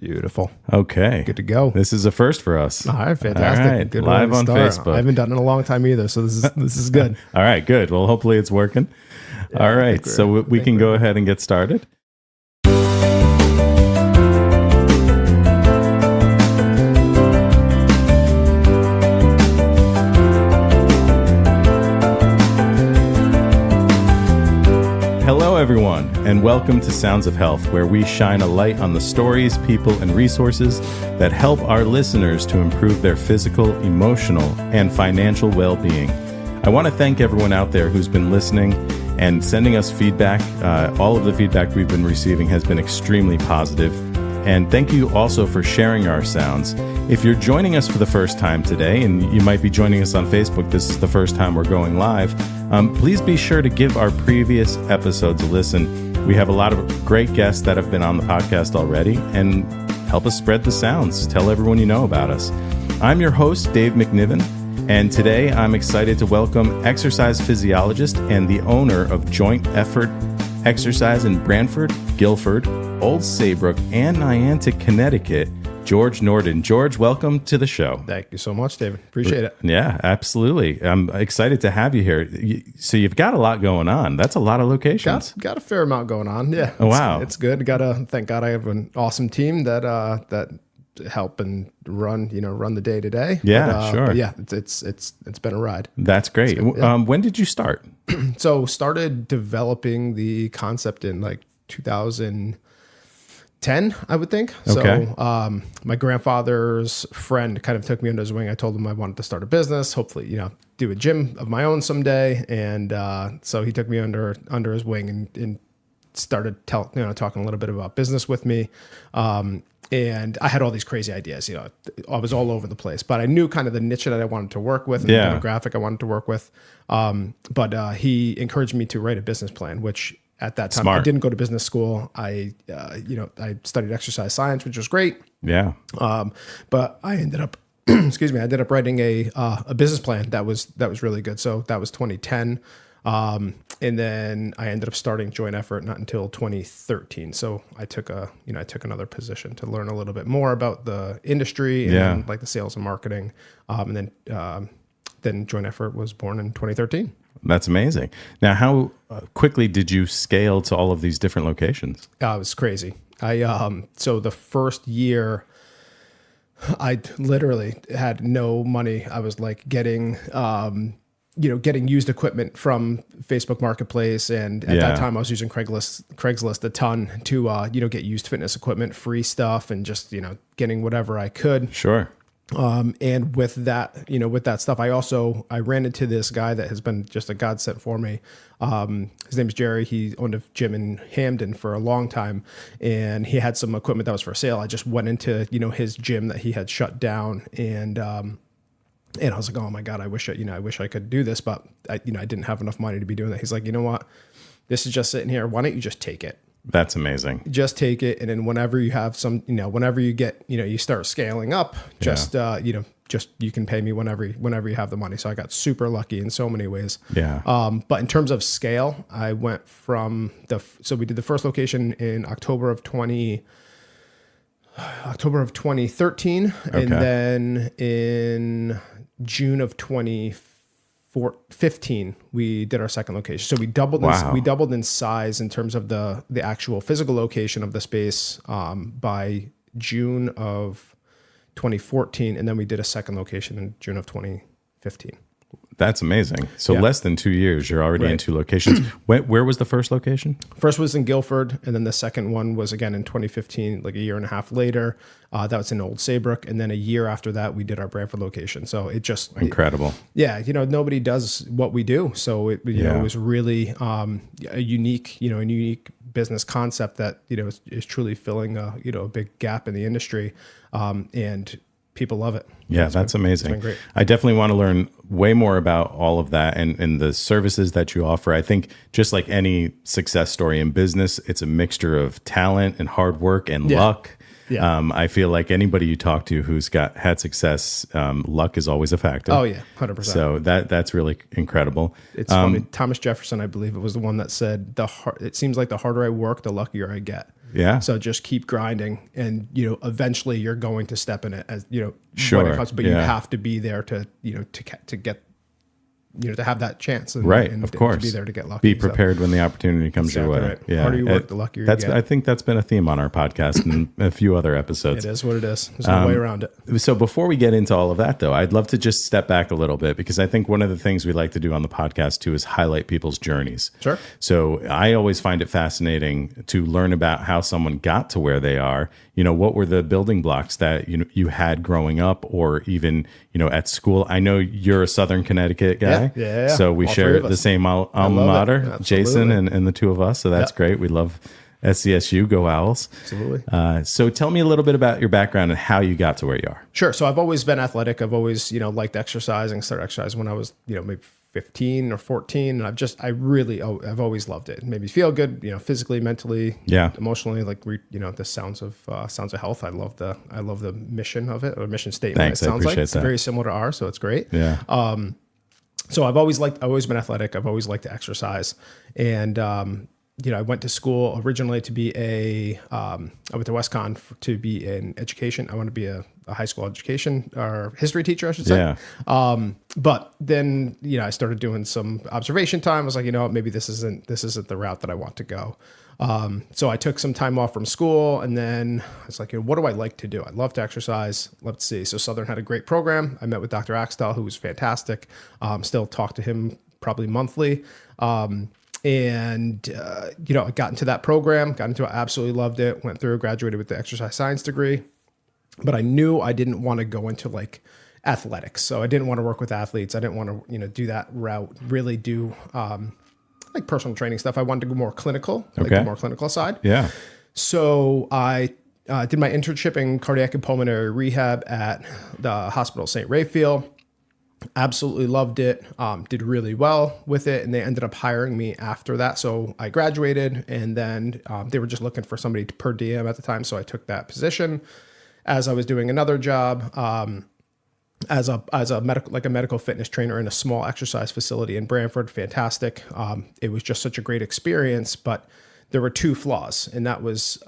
Beautiful. Okay. Good to go. This is a first for us. All right, fantastic. All right. Good Live way to on start. Facebook. I haven't done it in a long time either, so this is good. All right, good. Well, hopefully it's working. Yeah, All right, so we can go ahead and get started. Hello, everyone, and welcome to Sounds of Health, where we shine a light on the stories, people, and resources that help our listeners to improve their physical, emotional, and financial well-being. I want to thank everyone out there who's been listening and sending us feedback. All of the feedback we've been receiving has been extremely positive. And thank you also for sharing our sounds. If you're joining us for the first time today, and you might be joining us on Facebook, this is the first time we're going live, please be sure to give our previous episodes a listen. We have a lot of great guests that have been on the podcast already, and help us spread the sounds. Tell everyone you know about us. I'm your host, Dave MacNiven, and today I'm excited to welcome exercise physiologist and the owner of Joint Effort Exercise in Branford, Guilford, Old Saybrook, and Niantic, Connecticut, George Norden. George, welcome to the show. Thank you so much, David. Appreciate it. Yeah, absolutely. I'm excited to have you here. So you've got a lot going on. That's a lot of locations. Got a fair amount going on. Yeah. Oh, wow. It's good. Thank God I have an awesome team that help and run the day to day. Yeah, sure. But yeah, it's been a ride. That's great. Yeah. When did you start? So started developing the concept in like 2010, I would think. Okay. So my grandfather's friend kind of took me under his wing. I told him I wanted to start a business, hopefully, do a gym of my own someday. And so he took me under his wing and started talking a little bit about business with me. And I had all these crazy ideas, I was all over the place, but I knew kind of the niche that I wanted to work with and the demographic I wanted to work with. But he encouraged me to write a business plan, which at that time, Smart. I didn't go to business school. I studied exercise science, which was great. Yeah. But I ended up, writing a business plan that was really good. So that was 2010. And then I ended up starting Joint Effort not until 2013. So I took another position to learn a little bit more about the industry and then, like the sales and marketing. And then Joint Effort was born in 2013. That's amazing. Now, how quickly did you scale to all of these different locations? It was crazy. So the first year, I literally had no money. I was like getting used equipment from Facebook Marketplace. And at that time I was using Craigslist a ton to, get used fitness equipment, free stuff, and just, getting whatever I could. Sure. And with that stuff, I ran into this guy that has been just a godsend for me. His name is Jerry. He owned a gym in Hamden for a long time, and he had some equipment that was for sale. I just went into, his gym that he had shut down, and I was like, oh my God, I wish I could do this, but I didn't have enough money to be doing that. He's like, you know what? This is just sitting here. Why don't you just take it? That's amazing. Just take it. And then whenever you have whenever you get, you start scaling up, just you can pay me whenever you have the money. So I got super lucky in so many ways. Yeah. But in terms of scale, I went from so we did the first location in October of 2013. Okay. And then in June of 2015, we did our second location. So we doubled. Wow. We doubled in size in terms of the actual physical location of the space by June of 2014, and then we did a second location in June of 2015. That's amazing. So less than 2 years, you're already in 2 locations. Where was the first location? First was in Guilford, and then the second one was again in 2015, like a year and a half later. That was in Old Saybrook, and then a year after that, we did our Branford location. So it just incredible. Nobody does what we do, so it was really a unique business concept that is truly filling a big gap in the industry, and people love it. Yeah, that's amazing. It's been great. I definitely want to learn way more about all of that and the services that you offer. I think just like any success story in business, it's a mixture of talent and hard work and luck. Yeah. I feel like anybody you talk to who's had success, luck is always a factor. Oh yeah, 100%. So that's really incredible. It's funny. Thomas Jefferson, I believe it was the one that said, it seems like the harder I work, the luckier I get. Yeah. So just keep grinding, and eventually you're going to step in it as Sure. when it comes, but you have to be there to to get to have that chance, and, Right, and of course. to be there to get lucky. Be prepared when the opportunity comes your way. Right. The harder you work, the luckier you get. I think that's been a theme on our podcast and a few other episodes. It is what it is. There's no way around it. So before we get into all of that, though, I'd love to just step back a little bit, because I think one of the things we like to do on the podcast too is highlight people's journeys. Sure. So I always find it fascinating to learn about how someone got to where they are. What were the building blocks that you had growing up, or even at school? I know you're a Southern Connecticut guy. Yeah. So we share the same alma mater, Jason and the two of us. So that's great. We love SCSU. Go Owls. Absolutely. So tell me a little bit about your background and how you got to where you are. Sure. So I've always been athletic. I've always, liked exercising, started exercising when I was, maybe 15 or 14. And I've always loved it. It made me feel good, physically, mentally, emotionally, the sounds of health. I love the mission of it, or mission statement. Thanks. It sounds I appreciate it's that. very similar to ours. So it's great. Yeah. So I've always been athletic. I've always liked to exercise. And, I went to school originally to be I went to WestCon to be in education. I want to be a high school education or history teacher, I should say. Yeah. But then, I started doing some observation time. I was like, maybe this isn't the route that I want to go. So I took some time off from school, and then I was like, what do I like to do? I love to exercise. Let's see. So Southern had a great program. I met with Dr. Axtell, who was fantastic. Still talk to him probably monthly. I got into that program, I absolutely loved it, went through, graduated with the exercise science degree, but I knew I didn't want to go into athletics. So I didn't want to work with athletes. I didn't want to, do that route, really do, personal training stuff. I wanted to go more clinical, the more clinical side. Yeah. So I did my internship in cardiac and pulmonary rehab at the hospital, St. Raphael. Absolutely loved it. Did really well with it, and they ended up hiring me after that. So I graduated, and then they were just looking for somebody per diem at the time. So I took that position as I was doing another job as a medical fitness trainer in a small exercise facility in Branford. Fantastic. It was just such a great experience, but there were two flaws, and that was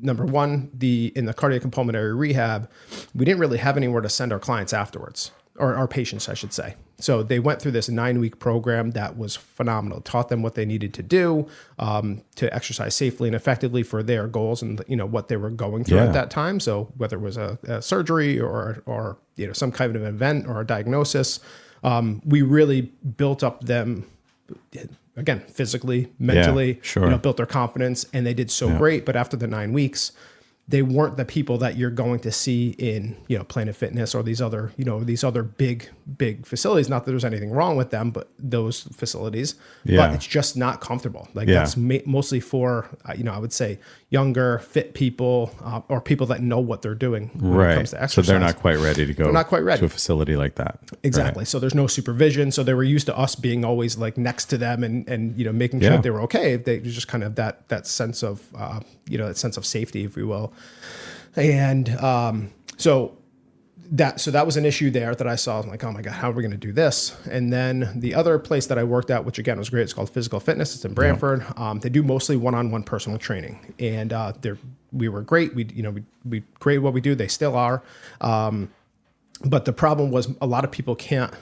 number one, in the cardiac and pulmonary rehab, we didn't really have anywhere to send our clients afterwards. Or our patients, I should say. So they went through this 9-week program that was phenomenal. Taught them what they needed to do to exercise safely and effectively for their goals and what they were going through at that time. So whether it was a surgery or some kind of an event or a diagnosis, we really built up them again physically, mentally. Built their confidence, and they did so great. But after the 9 weeks, they weren't the people that you're going to see in, Planet Fitness or these other big facilities. Not that there's anything wrong with them, but those facilities, but it's just not comfortable. That's mostly for, I would say younger, fit people, or people that know what they're doing when it comes to exercise. So they're not quite ready to go to a facility like that. Exactly. Right. So there's no supervision. So they were used to us being always next to them and making sure that they were okay. They just kind of that sense of, that sense of safety, if you will. And so that was an issue there that I saw. I'm like, oh my God, how are we going to do this? And then the other place that I worked at, which again was great, it's called Physical Fitness. It's in Branford. They do mostly one-on-one personal training, and we were great. We great at what we do. They still are. But the problem was a lot of people can't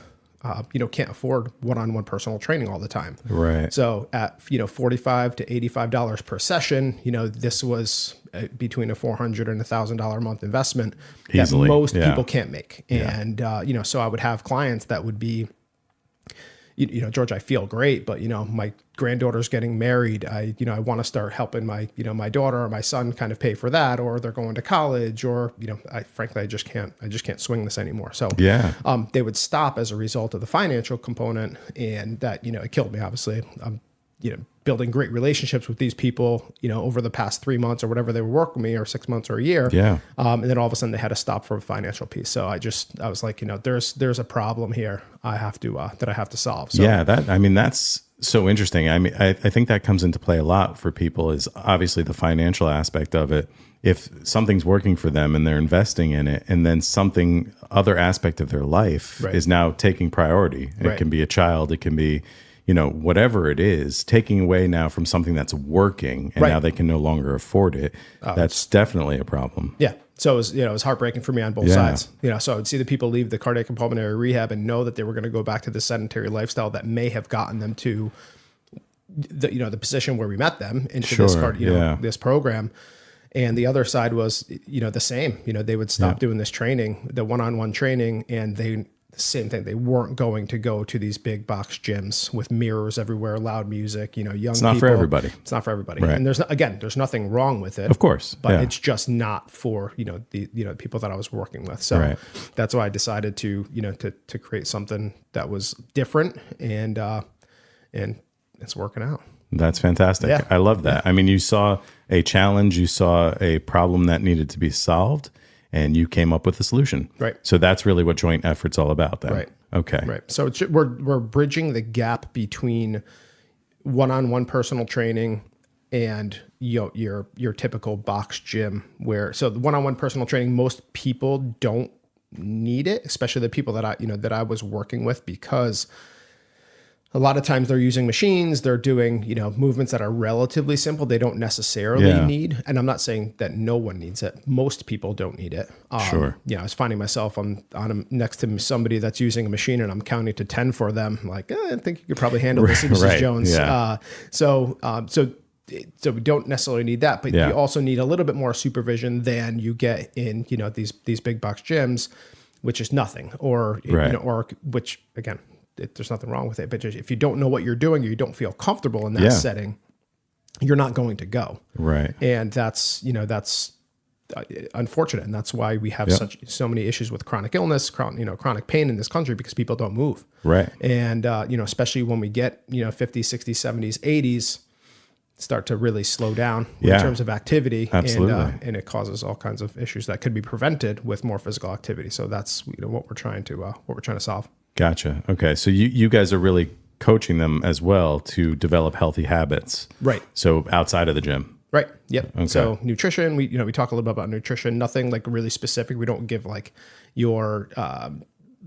afford one-on-one personal training all the time. Right. So at, $45 to $85 per session, this was between a $400 and $1,000 a month investment easily, that most people can't make. And, so I would have clients that would be, George, I feel great, but, my granddaughter's getting married. I want to start helping my daughter or my son kind of pay for that, or they're going to college, or, I just can't swing this anymore. So, they would stop as a result of the financial component, and that, it killed me, obviously. Building great relationships with these people, over the past 3 months or whatever they were working with me, or 6 months or a year. And then all of a sudden they had to stop for a financial piece. So I was like, there's a problem here I have to solve. So, that's so interesting. I think that comes into play a lot for people, is obviously the financial aspect of it. If something's working for them and they're investing in it, and then something other aspect of their life is now taking priority. It can be a child, it can be, whatever it is, taking away now from something that's working and now they can no longer afford it. That's definitely a problem. Yeah. So it was heartbreaking for me on both sides. So I would see the people leave the cardiac and pulmonary rehab and know that they were going to go back to the sedentary lifestyle that may have gotten them to the position where we met them into this program. And the other side was, the same. They would stop doing this training, the one-on-one training, and the same thing. They weren't going to go to these big box gyms with mirrors everywhere, loud music. Young people. It's not for everybody. It's not for everybody. Right. And there's nothing wrong with it, of course, but it's just not for the people that I was working with. So that's why I decided to create something that was different, and it's working out. That's fantastic. Yeah. I love that. I mean, you saw a challenge, you saw a problem that needed to be solved, and you came up with a solution. Right. So that's really what joint effort's all about then. Right. Okay. Right. So we're bridging the gap between one-on-one personal training and your typical box gym so the one-on-one personal training, most people don't need it, especially the people that I was working with, because a lot of times they're using machines, they're doing, movements that are relatively simple. They don't necessarily need, and I'm not saying that no one needs it. Most people don't need it. Sure. I was finding myself next to somebody that's using a machine and I'm counting to 10 for them. Like, I think you could probably handle this, Mrs. Jones. Yeah. So we don't necessarily need that, but you also need a little bit more supervision than you get in, these big box gyms, which is nothing, or which again, there's nothing wrong with it, but if you don't know what you're doing or you don't feel comfortable in that setting, you're not going to go. Right. And that's unfortunate. And that's why we have so many issues with chronic illness, chronic pain in this country, because people don't move. Right. And, especially when we get, 50s, 60s, 70s, 80s, start to really slow down in terms of activity. Absolutely. And it causes all kinds of issues that could be prevented with more physical activity. So that's what we're trying to solve. Gotcha. Okay. So you guys are really coaching them as well to develop healthy habits. Right. So outside of the gym. Right. Yep. Okay. So nutrition, we talk a little bit about nutrition, nothing like really specific. We don't give like your,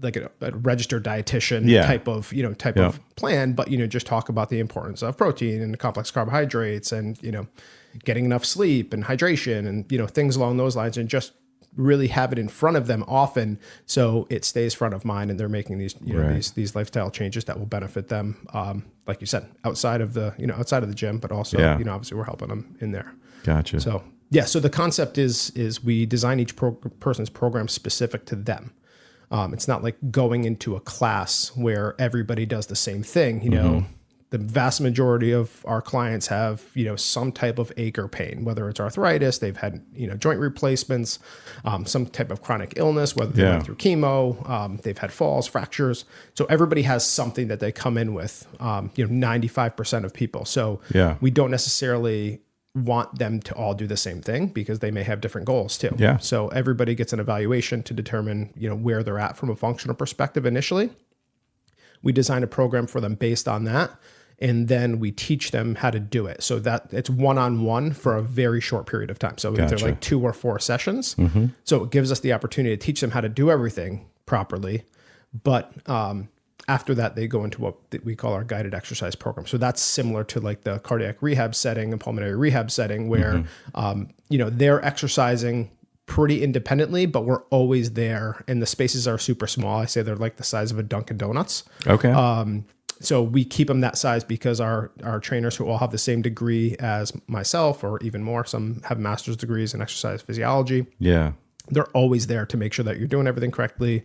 like a registered dietitian type of plan, but, just talk about the importance of protein and complex carbohydrates and, getting enough sleep and hydration and, things along those lines, and just really have it in front of them often, so it stays front of mind, and they're making these these lifestyle changes that will benefit them. Like you said, outside of the gym, but also obviously we're helping them in there. Gotcha. So so the concept is we design each person's program specific to them. It's not like going into a class where everybody does the same thing. The vast majority of our clients have, some type of ache or pain, whether it's arthritis, they've had, joint replacements, some type of chronic illness, whether they went through chemo, they've had falls, fractures. So everybody has something that they come in with, 95% of people. So we don't necessarily want them to all do the same thing, because they may have different goals too. Yeah. So everybody gets an evaluation to determine, where they're at from a functional perspective initially. We design a program for them based on that. And then we teach them how to do it. So that it's one-on-one for a very short period of time. So they're like 2 or 4 sessions. Mm-hmm. So it gives us the opportunity to teach them how to do everything properly. But after that, they go into what we call our guided exercise program. So that's similar to like the cardiac rehab setting and pulmonary rehab setting, where, they're exercising pretty independently, but we're always there. And the spaces are super small. I say they're like the size of a Dunkin' Donuts. Okay. So we keep them that size because our trainers, who all have the same degree as myself, or even more, some have master's degrees in exercise physiology. Yeah. They're always there to make sure that you're doing everything correctly,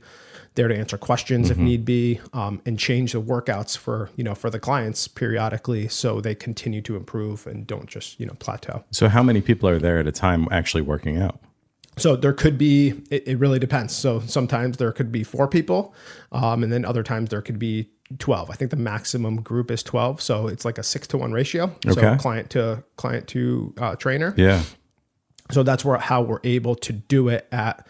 there to answer questions if need be, and change the workouts for the clients periodically, so they continue to improve and don't just, plateau. So how many people are there at a time actually working out? So there could be, it really depends. So sometimes there could be 4 people, and then other times there could be 12. I think the maximum group is 12. So it's like a 6-to-1 ratio. Okay. So client to trainer. Yeah. So that's how we're able to do it at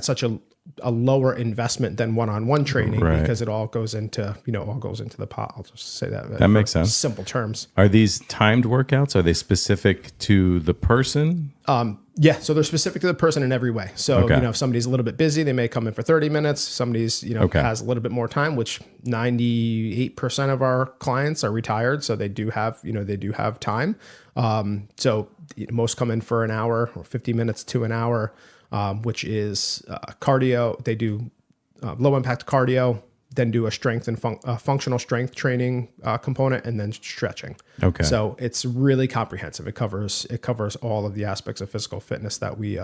such a lower investment than one-on-one training, because it all goes into the pot. I'll just say that. That makes sense. Simple terms. Are these timed workouts? Are they specific to the person? Yeah, so they're specific to the person in every way. So, Okay. if somebody's a little bit busy, they may come in for 30 minutes. Somebody's, Okay. has a little bit more time, which 98% of our clients are retired. So they do have, time. So most come in for an hour or 50 minutes to an hour, which is cardio. They do low impact cardio, then do a strength and functional strength training component, and then stretching. Okay. So it's really comprehensive. It covers all of the aspects of physical fitness that we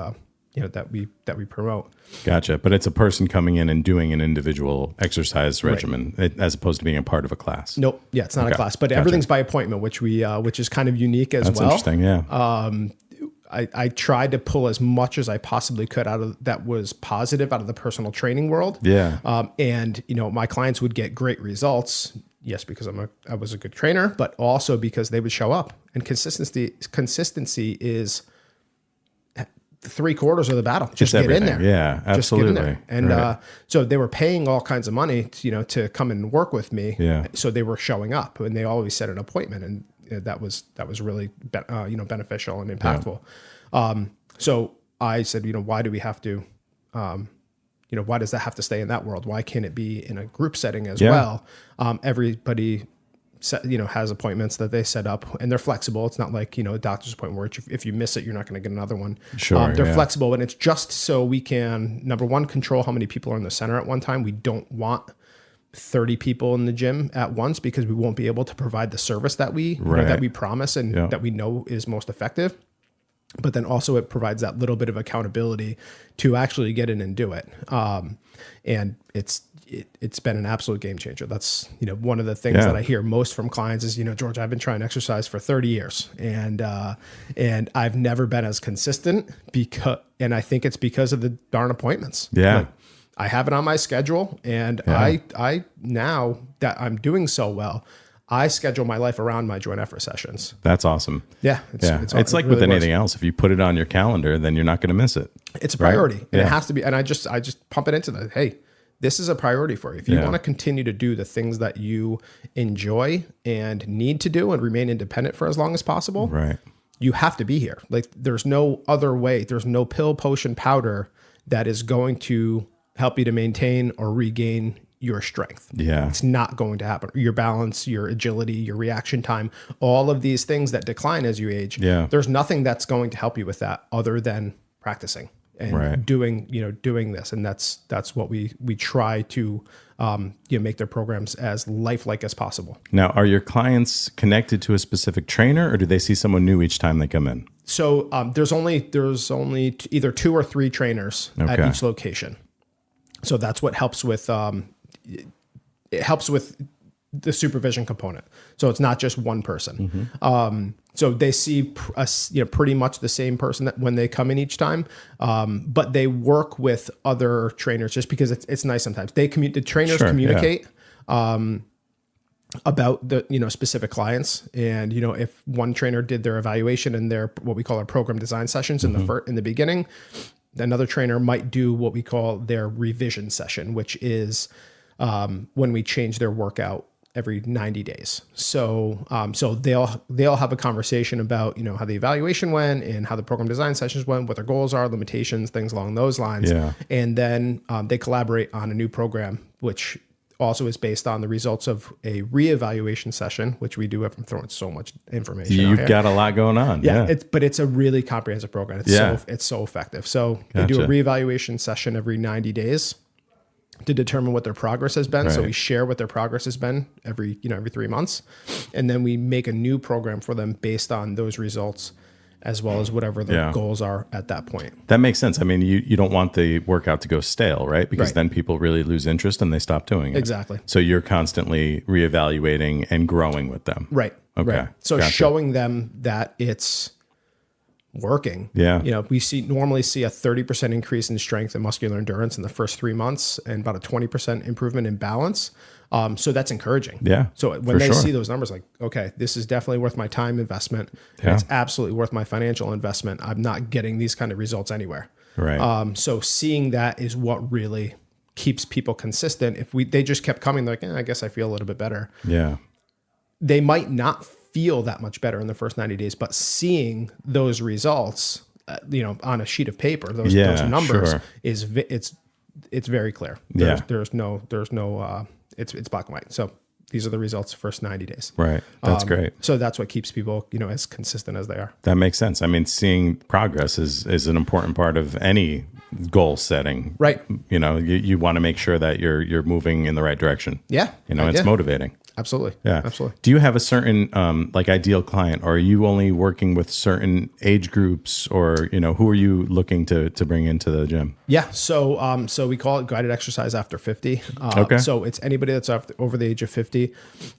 promote. Gotcha. But it's a person coming in and doing an individual exercise regimen as opposed to being a part of a class. Nope. Yeah, it's not a class, but everything's by appointment, which is kind of unique as That's well. interesting. Yeah. I tried to pull as much as I possibly could out of that was positive out of the personal training world. Yeah. And my clients would get great results. Yes, because I was a good trainer, but also because they would show up. And consistency is 3/4 of the battle. Just get in there. Yeah, absolutely. Just get in there. And so they were paying all kinds of money, to come and work with me. Yeah. So they were showing up, and they always set an appointment, and that was really beneficial and impactful. Yeah. So I said, why do we have to, why does that have to stay in that world? Why can't it be in a group setting as well? Everybody has appointments that they set up, and they're flexible. It's not like, a doctor's appointment where if you miss it, you're not going to get another one. Sure. They're flexible, and it's just so we can, number one, control how many people are in the center at one time. We don't want 30 people in the gym at once because we won't be able to provide the service that we promise and that we know is most effective. But then also it provides that little bit of accountability to actually get in and do it. And it's been an absolute game changer. That's, one of the things that I hear most from clients is, George, I've been trying exercise for 30 years and I've never been as consistent and I think it's because of the darn appointments. Yeah. Like, I have it on my schedule, and I now that I'm doing so well, I schedule my life around my joint effort sessions. That's awesome. Yeah. It's like with anything else. If you put it on your calendar, then you're not going to miss it. It's a priority, and it has to be. And I just pump it into that. Hey, this is a priority for you. If you want to continue to do the things that you enjoy and need to do and remain independent for as long as possible, right? You have to be here. Like, there's no other way. There's no pill, potion, powder that is going to help you to maintain or regain your strength. Yeah. It's not going to happen. Your balance, your agility, your reaction time, all of these things that decline as you age. Yeah. There's nothing that's going to help you with that other than practicing and doing this. And that's what we try to make their programs as lifelike as possible. Now, are your clients connected to a specific trainer, or do they see someone new each time they come in? So there's only either 2 or 3 trainers at each location. So that's what helps with it helps with the supervision component. So it's not just one person. Mm-hmm. So they see pretty much the same person that when they come in each time, but they work with other trainers just because it's nice sometimes. The trainers communicate about the specific clients, and if one trainer did their evaluation and their what we call our program design sessions in the beginning, another trainer might do what we call their revision session, which is when we change their workout every 90 days. So they'll have a conversation about how the evaluation went and how the program design sessions went, what their goals are, limitations, things along those lines. Yeah. And then they collaborate on a new program, which also is based on the results of a reevaluation session, which we do. I'm throwing so much information. You've got a lot going on. Yeah. But it's a really comprehensive program. It's so effective. So they do a reevaluation session every 90 days to determine what their progress has been. Right. So we share what their progress has been every 3 months. And then we make a new program for them based on those results, as well as whatever the goals are at that point. That makes sense. I mean, you don't want the workout to go stale, right? Because then people really lose interest and they stop doing it. Exactly. So you're constantly reevaluating and growing with them. Right. Okay. Right. So showing them that it's working. Yeah. We normally see a 30% increase in strength and muscular endurance in the first 3 months and about a 20% improvement in balance. So that's encouraging. Yeah. So when they see those numbers, like, okay, this is definitely worth my time investment. Yeah. It's absolutely worth my financial investment. I'm not getting these kind of results anywhere. Right. So seeing that is what really keeps people consistent. If they just kept coming, like, I guess I feel a little bit better. Yeah. They might not feel that much better in the first 90 days, but seeing those results on a sheet of paper, those numbers it's very clear. There's no it's black and white. So these are the results first 90 days. Right. That's great. So that's what keeps people, as consistent as they are. That makes sense. I mean, seeing progress is an important part of any goal setting. Right. You want to make sure that you're moving in the right direction. Yeah. It's motivating. Absolutely. Yeah. Absolutely. Do you have a certain ideal client, or are you only working with certain age groups, or who are you looking to bring into the gym? Yeah. So we call it guided exercise after 50. Okay. So it's anybody that's over the age of 50.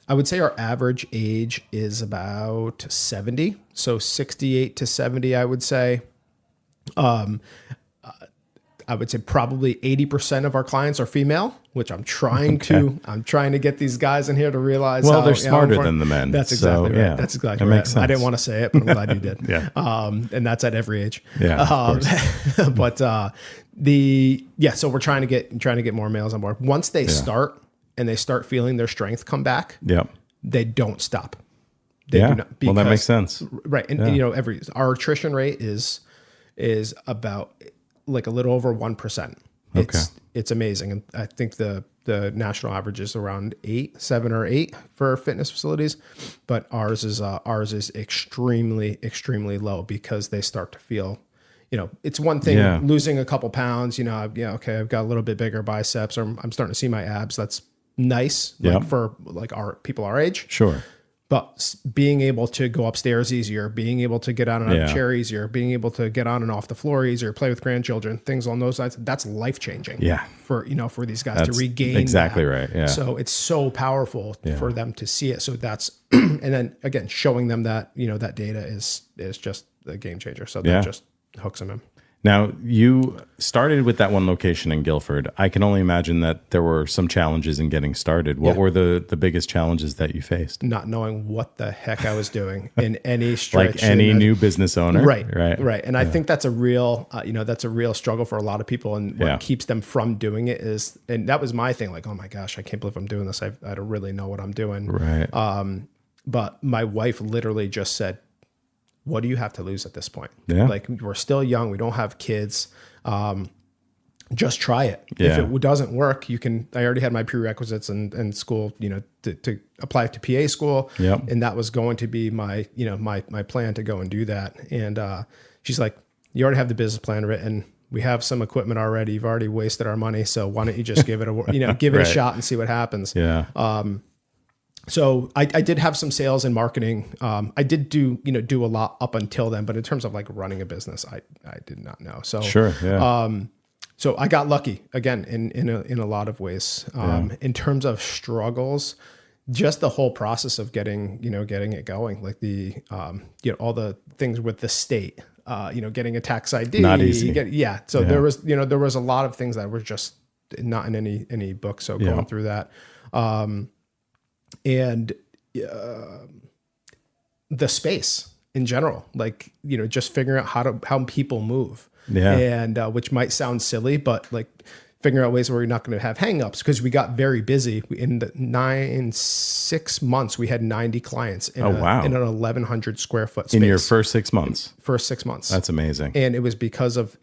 I would say our average age is about 70. So 68 to 70, I would say. I would say probably 80% of our clients are female, which I'm trying to get these guys in here to realize. Well, they're smarter than the men. That's exactly right. Yeah, that's exactly that right. Makes sense. I didn't want to say it, but I'm glad you did. Yeah. And that's at every age. Yeah. Of course. But so we're trying to get more males on board. Once they start and they start feeling their strength come back, they don't stop. They do not, well, that makes sense. Right. And our attrition rate is about like a little over 1%. It's amazing. And I think the national average is around 7 or 8 for fitness facilities, but ours is extremely, extremely low because they start to feel, it's one thing losing a couple pounds, okay, I've got a little bit bigger biceps, or I'm starting to see my abs. That's nice for our people our age. Sure. But being able to go upstairs easier, being able to get on a chair easier, being able to get on and off the floor easier, play with grandchildren, things along those lines, that's life changing. Yeah. For these guys to regain. Exactly that. Right. Yeah. So it's so powerful for them to see it. So that's, and then again, showing them that, that data is just a game changer. So that just hooks them in. Now, you started with that one location in Guilford. I can only imagine that there were some challenges in getting started. What were the biggest challenges that you faced? Not knowing what the heck I was doing in any stretch. Like any new business owner. Right. And I think that's a real, that's a real struggle for a lot of people. And what keeps them from doing it is, and that was my thing, like, oh my gosh, I can't believe I'm doing this. I don't really know what I'm doing. Right. But my wife literally just said, what do you have to lose at this point? Yeah. Like, we're still young. We don't have kids. Just try it. Yeah. If it doesn't work, I already had my prerequisites in school, to apply to PA school. Yep. And that was going to be my plan to go and do that. And she's like, you already have the business plan written. We have some equipment already. You've already wasted our money. So why don't you just give it a shot and see what happens? Yeah. So I did have some sales and marketing. I did do a lot up until then, but in terms of like running a business, I did not know. So sure. Yeah. So I got lucky again in a lot of ways. In terms of struggles, just the whole process of getting it going, like all the things with the state, getting a tax ID, not easy. So there was a lot of things that were just not in any book. So going through that. And the space in general, like, just figuring out how people move. Yeah. And which might sound silly, but like figuring out ways where you're not going to have hangups, because we got very busy. In 6 months, we had 90 clients in an 1,100 square foot space. In your first 6 months? First 6 months. That's amazing. And it was because of,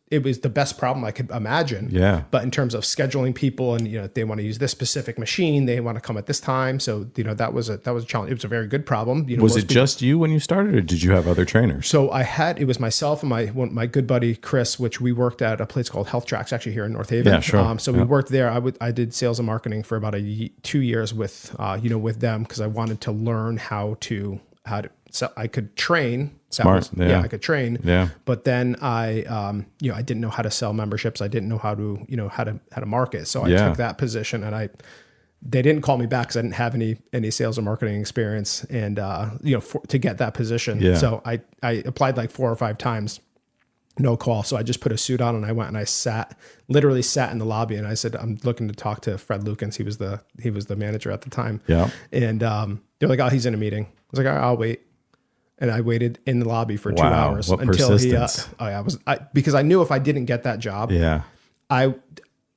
it was the best problem I could imagine. Yeah. But in terms of scheduling people and, they want to use this specific machine, they want to come at this time. So, that was a challenge. It was a very good problem. Was it just you when you started, or did you have other trainers? So it was myself and my good buddy, Chris, which we worked at a place called Health Tracks, actually here in North Haven. Yeah, sure. We worked there. I did sales and marketing for about 2 years with them, because I wanted to learn how to so I could train. Smart. I could train. Yeah. But then I didn't know how to sell memberships. I didn't know how to market. So I took that position, and they didn't call me back because I didn't have any sales or marketing experience, and to get that position. Yeah. So I applied like 4 or 5 times, no call. So I just put a suit on and I went and I literally sat in the lobby, and I said, I'm looking to talk to Fred Lukens. He was the manager at the time. Yeah. And they're like, oh, he's in a meeting. I was like, all right, I'll wait. And I waited in the lobby for 2 hours what until persistence. Because I knew if I didn't get that job,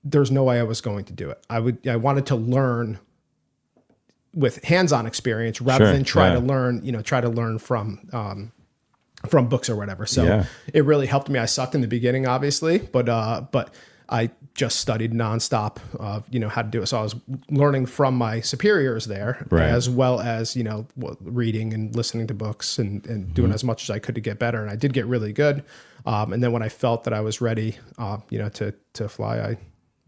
there's no way I was going to do it. I wanted to learn with hands-on experience rather than try to learn from from books or whatever. So it really helped me. I sucked in the beginning, obviously, but I just studied nonstop, how to do it. So I was learning from my superiors there, as well as, reading and listening to books and doing as much as I could to get better. And I did get really good. And then when I felt that I was ready, to fly,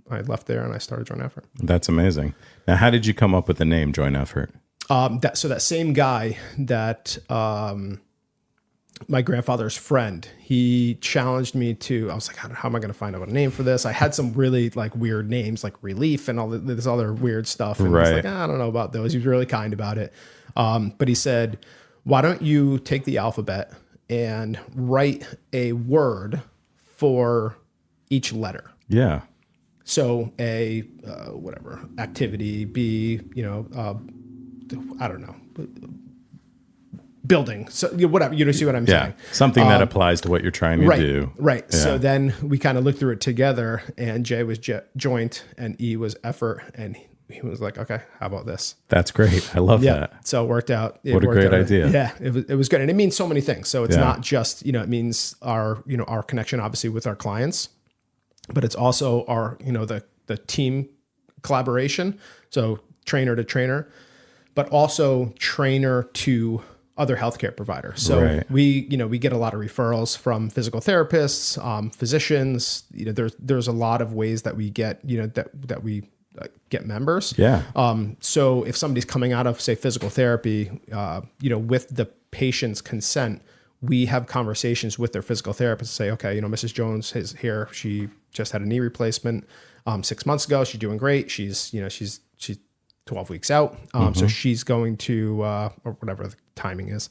I left there and I started Joint Effort. That's amazing. Now, how did you come up with the name Joint Effort? That same guy that, my grandfather's friend, he challenged me I was like, how am I going to find out a name for this? I had some really like weird names like Relief and all this other weird stuff. And I was like, I don't know about those. He was really kind about it. But he said, why don't you take the alphabet and write a word for each letter? Yeah. So A, whatever, activity, B, I don't know, building. So whatever, you see what I'm saying? Something that applies to what you're trying to do. Right. Yeah. So then we kind of looked through it together, and J was joint and E was effort. And he was like, okay, how about this? That's great. I love that. So it worked out. What a great idea. Yeah, it was good. And it means so many things. So it's not just, it means our connection obviously with our clients, but it's also our, the team collaboration. So trainer to trainer, but also trainer to other healthcare providers. So we get a lot of referrals from physical therapists, physicians. There's a lot of ways that we get, that we get members. Yeah. So if somebody's coming out of, say, physical therapy, with the patient's consent, we have conversations with their physical therapist to say, okay, Mrs. Jones is here. She just had a knee replacement 6 months ago. She's doing great. She's 12 weeks out. So she's going to, or whatever the timing is.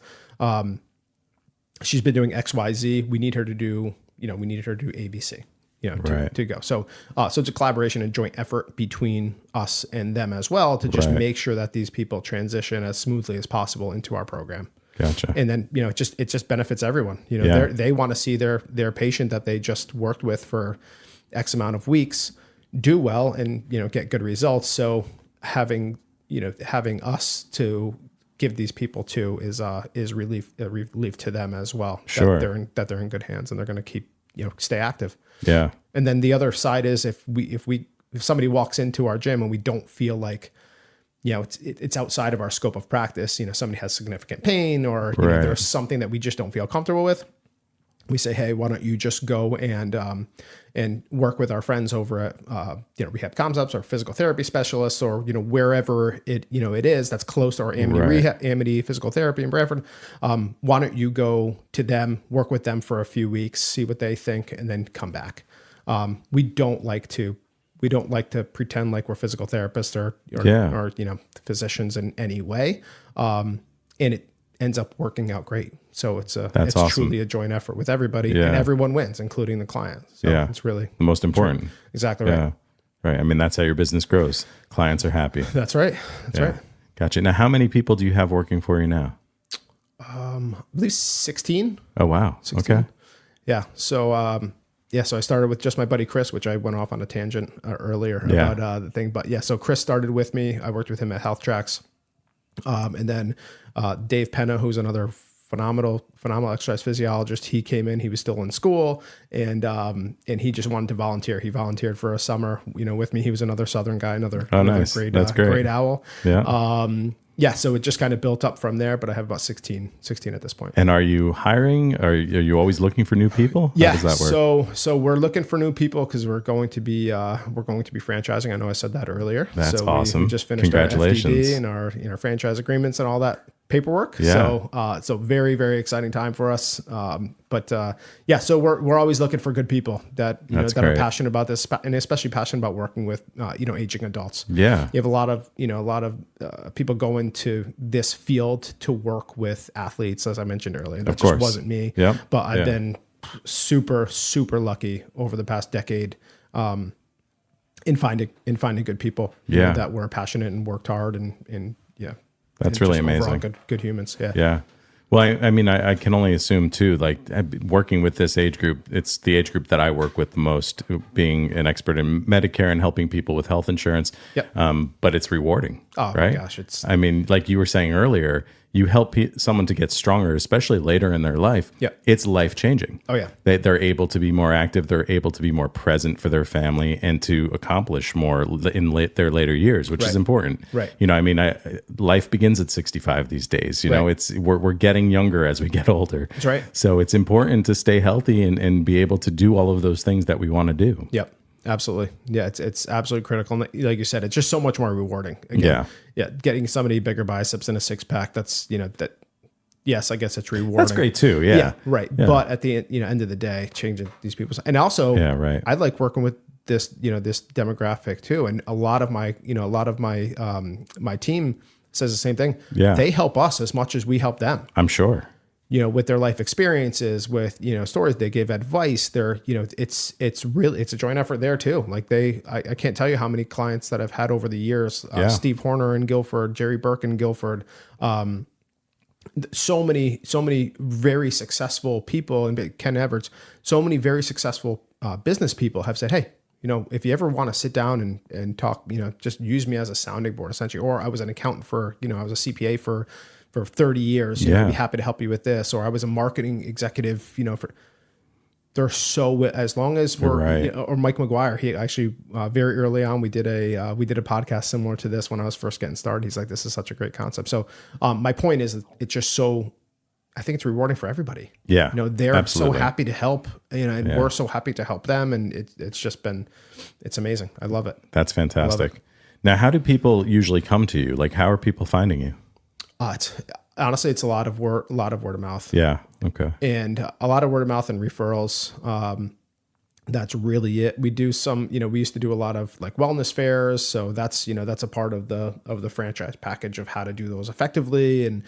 She's been doing X, Y, Z. We need her to do, ABC, to go. So it's a collaboration and joint effort between us and them as well to just make sure that these people transition as smoothly as possible into our program. Gotcha. And then, it just benefits everyone. They want to see their patient that they just worked with for X amount of weeks do well and, get good results. So having us to give these people to is relief to them as well. Sure. That they're in good hands and they're going to keep, stay active. Yeah. And then the other side is if somebody walks into our gym and we don't feel like, it's outside of our scope of practice, somebody has significant pain or there's something that we just don't feel comfortable with. We say, hey, why don't you just go and work with our friends over at Rehab Concepts or physical therapy specialists or wherever it is that's close to our Amity Physical Therapy in Branford. Why don't you go to them, work with them for a few weeks, see what they think, and then come back. We don't like to pretend like we're physical therapists or physicians in any way, and it ends up working out great. So it's awesome. Truly a joint effort with everybody, and everyone wins, including the client. So it's really the most important. Exactly right. Yeah. Right. I mean, that's how your business grows. Clients are happy. That's right. That's right. Gotcha. Now, how many people do you have working for you now? At least 16. Oh, wow. 16. Okay. Yeah. So, so I started with just my buddy Chris, which I went off on a tangent earlier about the thing. But so Chris started with me. I worked with him at Health Tracks. And then Dave Penna, who's another phenomenal exercise physiologist, he came in. He was still in school, and he just wanted to volunteer. He volunteered for a summer, with me. He was another Southern guy, another nice. That's great. Great owl. Yeah. So it just kind of built up from there. But I have about 16 at this point. And are you hiring? Are you always looking for new people? Yeah. How does that work? So we're looking for new people because we're going to be franchising. I know I said that earlier. That's awesome. We just finished our FDD and our franchise agreements and all that paperwork. Yeah. So very, very exciting time for us. So we're always looking for good people that are passionate about this and especially passionate about working with aging adults. Yeah. You have a lot of people go into this field to work with athletes, as I mentioned earlier. That just wasn't me. Yeah. But I've been super, super lucky over the past decade in finding good people that were passionate and worked hard and That's really amazing. Good humans. Yeah. Yeah. Well, I can only assume too, like working with this age group, it's the age group that I work with the most, being an expert in Medicare and helping people with health insurance. Yep. But it's rewarding. Oh right? My gosh. like you were saying earlier, you help someone to get stronger, especially later in their life, Yeah. it's life changing. Oh, yeah. They're able to be more active. They're able to be more present for their family and to accomplish more in their later years, which is important. Right. You know, I mean, life begins at 65 these days. You know, we're getting younger as we get older. That's right. So it's important to stay healthy and be able to do all of those things that we want to do. Yep. Absolutely. Yeah. It's absolutely critical. And like you said, it's just so much more rewarding. Again, yeah. Getting somebody bigger biceps and a 6-pack, that's, that, yes, I guess it's rewarding. That's great too. Yeah. Right. Yeah. But at the end of the day, changing these people's, and also I like working with this, this demographic too. And a lot of my, my team says the same thing. Yeah. They help us as much as we help them. I'm sure. With their life experiences, with, stories, they give advice. They're, it's a joint effort there too. Like I can't tell you how many clients that I've had over the years, Steve Horner in Guilford, Jerry Burke in Guilford, so many very successful people, and Ken Everts, so many very successful business people have said, hey, if you ever want to sit down and talk, just use me as a sounding board essentially. Or I was an accountant for, I was a CPA for 30 years, I'd be happy to help you with this. Or I was a marketing executive, they're so, as long as we're, or Mike McGuire, he actually, very early on, we did a podcast similar to this when I was first getting started. He's like, this is such a great concept. So, my point is it's just so, I think it's rewarding for everybody. Yeah. They're absolutely. so happy to help, and we're so happy to help them. And it's just been, it's amazing. I love it. That's fantastic. Now, how do people usually come to you? Like, how are people finding you? Honestly, it's a lot of word of mouth. Yeah. Okay. And a lot of word of mouth and referrals. That's really it. We do some, we used to do a lot of like wellness fairs. So that's, that's a part of the franchise package of how to do those effectively. And,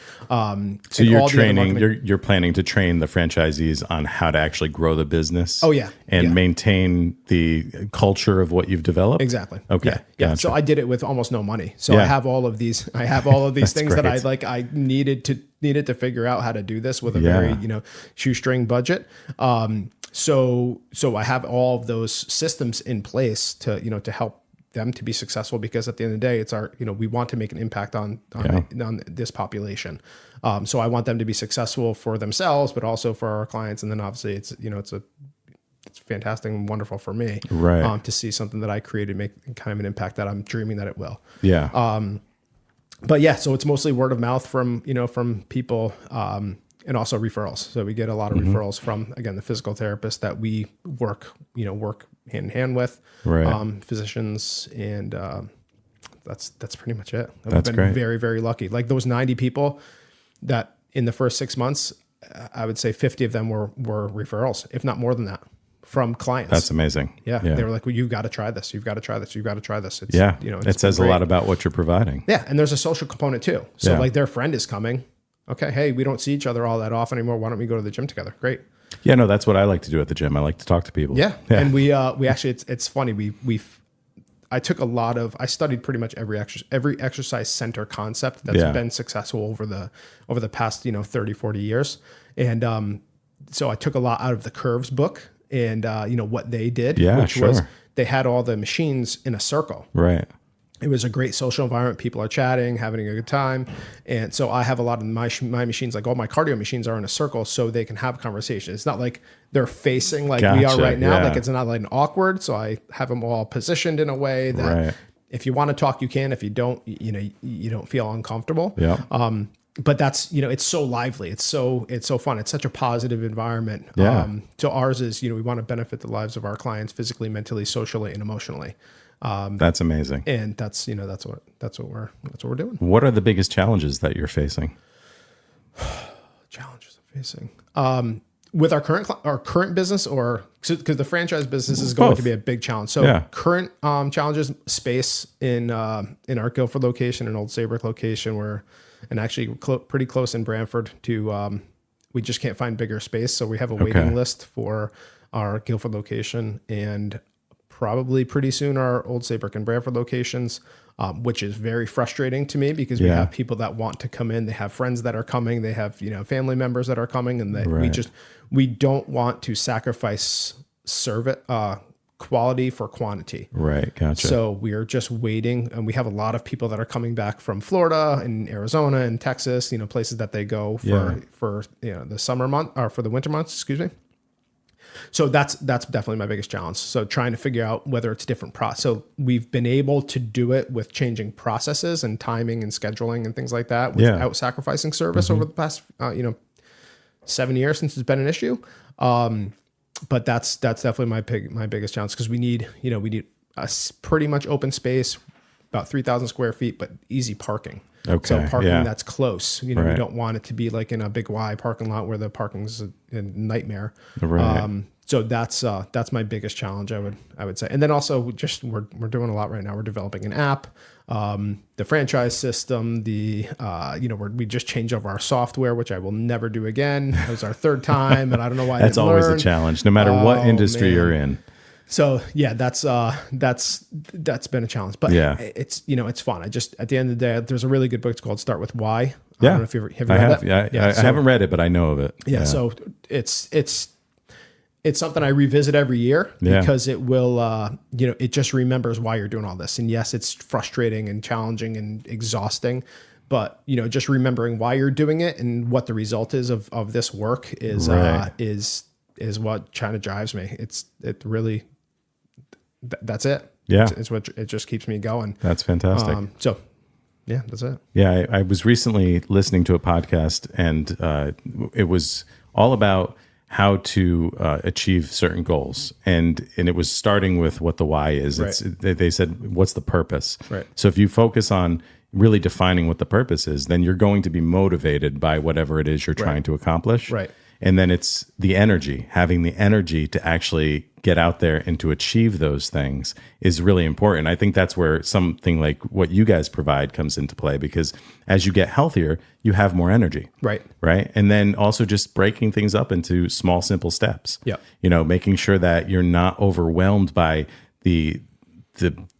so you're training, you're planning to train the franchisees on how to actually grow the business. Oh yeah. And maintain the culture of what you've developed. Exactly. Okay. Yeah. Gotcha. So I did it with almost no money. So I have all of these things great. that I needed to figure out how to do this with a very, shoestring budget. So I have all of those systems in place to, to help them to be successful, because at the end of the day, it's our, we want to make an impact on this population. So I want them to be successful for themselves, but also for our clients. And then obviously it's fantastic and wonderful for me, to see something that I created make kind of an impact that I'm dreaming that it will. Yeah. But yeah, so it's mostly word of mouth from people, and also referrals. So we get a lot of referrals from, again, the physical therapists that we work hand in hand with, physicians, and that's pretty much it. I've been great. Very, very lucky. Like those 90 people that in the first 6 months, I would say 50 of them were referrals, if not more than that, from clients. That's amazing. Yeah. They were like, well, you've got to try this. You've got to try this. You've got to try this. It's, it says a lot about what you're providing. Yeah. And there's a social component too. So like their friend is coming. Okay, hey, we don't see each other all that often anymore. Why don't we go to the gym together? Great. Yeah, no, that's what I like to do at the gym. I like to talk to people. Yeah. And we actually, it's funny. I studied pretty much every exercise center concept that's been successful over the past, 30, 40 years. And so I took a lot out of the Curves book and, what they did, which was they had all the machines in a circle. Right. It was a great social environment. People are chatting, having a good time. And so I have a lot of my machines, like all my cardio machines are in a circle so they can have conversation. It's not like they're facing like we are right now. Like it's not like awkward. So I have them all positioned in a way that if you want to talk, you can. If you don't, you don't feel uncomfortable. Yeah. But that's, it's so lively. It's so fun. It's such a positive environment. Yeah. So ours is, we want to benefit the lives of our clients physically, mentally, socially, and emotionally. That's amazing. And that's what we're doing. What are the biggest challenges that you're facing? Challenges I'm facing with our current business, or because the franchise business is going to be a big challenge. So current challenges: space in our Guilford location and Old Saybrook location, and actually pretty close in Branford to. We just can't find bigger space, so we have a waiting list for our Guilford location and. Probably pretty soon our Old Saybrook and Branford locations, which is very frustrating to me because we have people that want to come in. They have friends that are coming. They have family members that are coming, and we don't want to sacrifice quality for quantity. Right. Gotcha. So we are just waiting, and we have a lot of people that are coming back from Florida and Arizona and Texas, places that they go for the summer month or for the winter months, excuse me. So that's definitely my biggest challenge. So trying to figure out whether it's different So we've been able to do it with changing processes and timing and scheduling and things like that without sacrificing service over the past 7 years since it's been an issue. But that's definitely my biggest challenge, because we need a pretty much open space, about 3,000 square feet, but easy parking. Okay. So parking that's close. We don't want it to be like in a big Y parking lot where the parking's a nightmare. Right. So that's my biggest challenge, I would say. And then also we're doing a lot right now. We're developing an app, the franchise system, we just changed over our software, which I will never do again. It was our third time, and I don't know why. That's always a challenge, no matter what industry you're in. So yeah, that's been a challenge, but it's fun. At the end of the day, there's a really good book. It's called Start With Why. I don't know if you have read that. Yeah, I haven't read it, but I know of it. Yeah. So it's something I revisit every year because it will, it just remembers why you're doing all this. And yes, it's frustrating and challenging and exhausting, but just remembering why you're doing it and what the result is of this work is what kind of drives me. It really, that's it. Yeah. It's what it just keeps me going. That's fantastic. So yeah, that's it. Yeah. I was recently listening to a podcast, and it was all about how to achieve certain goals. And it was starting with what the why is. Right. They said, what's the purpose? Right. So if you focus on really defining what the purpose is, then you're going to be motivated by whatever it is you're trying to accomplish. Right. And then it's the energy, having the energy to actually get out there and to achieve those things is really important. I think that's where something like what you guys provide comes into play, because as you get healthier, you have more energy. Right. Right. And then also just breaking things up into small, simple steps. Yeah. Making sure that you're not overwhelmed by the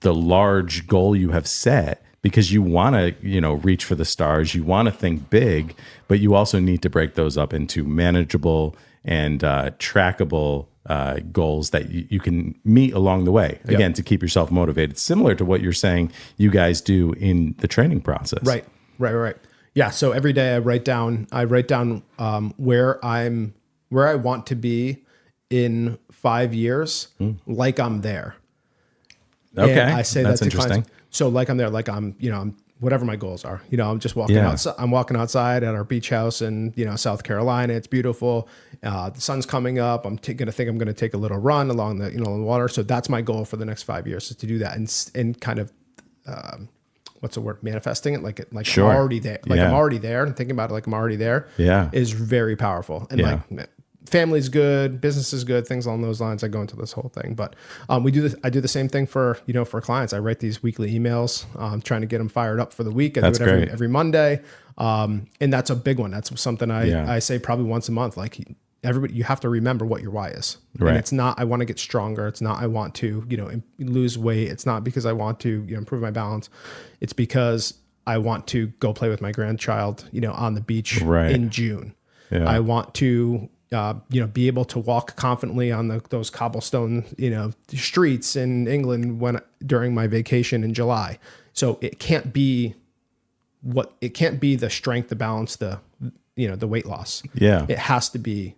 large goal you have set, because you want to, reach for the stars, you want to think big, but you also need to break those up into manageable and trackable goals that you can meet along the way. Again, to keep yourself motivated, similar to what you're saying you guys do in the training process. Right. Yeah. So every day I write down where I want to be in 5 years, like I'm there. Okay. And I say that's that to interesting. clients. So like I'm there, like I'm whatever my goals are. I'm just walking outside. I'm walking outside at our beach house in South Carolina. It's beautiful. The sun's coming up. I'm going to take a little run along the the water. So that's my goal for the next 5 years, is to do that and kind of what's the word? Manifesting it like Sure. I'm already there. Like I'm already there, and thinking about it like I'm already there. Yeah, is very powerful. And like family's good, business is good, things along those lines. I go into this whole thing, but I do the same thing for clients. I write these weekly emails, trying to get them fired up for the week. I do it every Monday. And that's a big one. That's something I say probably once a month. Like everybody, you have to remember what your why is. Right. And it's not, I want to get stronger. It's not, I want to, lose weight. It's not because I want to, improve my balance. It's because I want to go play with my grandchild, on the beach in June. Yeah. I want to, be able to walk confidently on those cobblestone, streets in England during my vacation in July. So it can't be the strength, the balance, the weight loss. Yeah. It has to be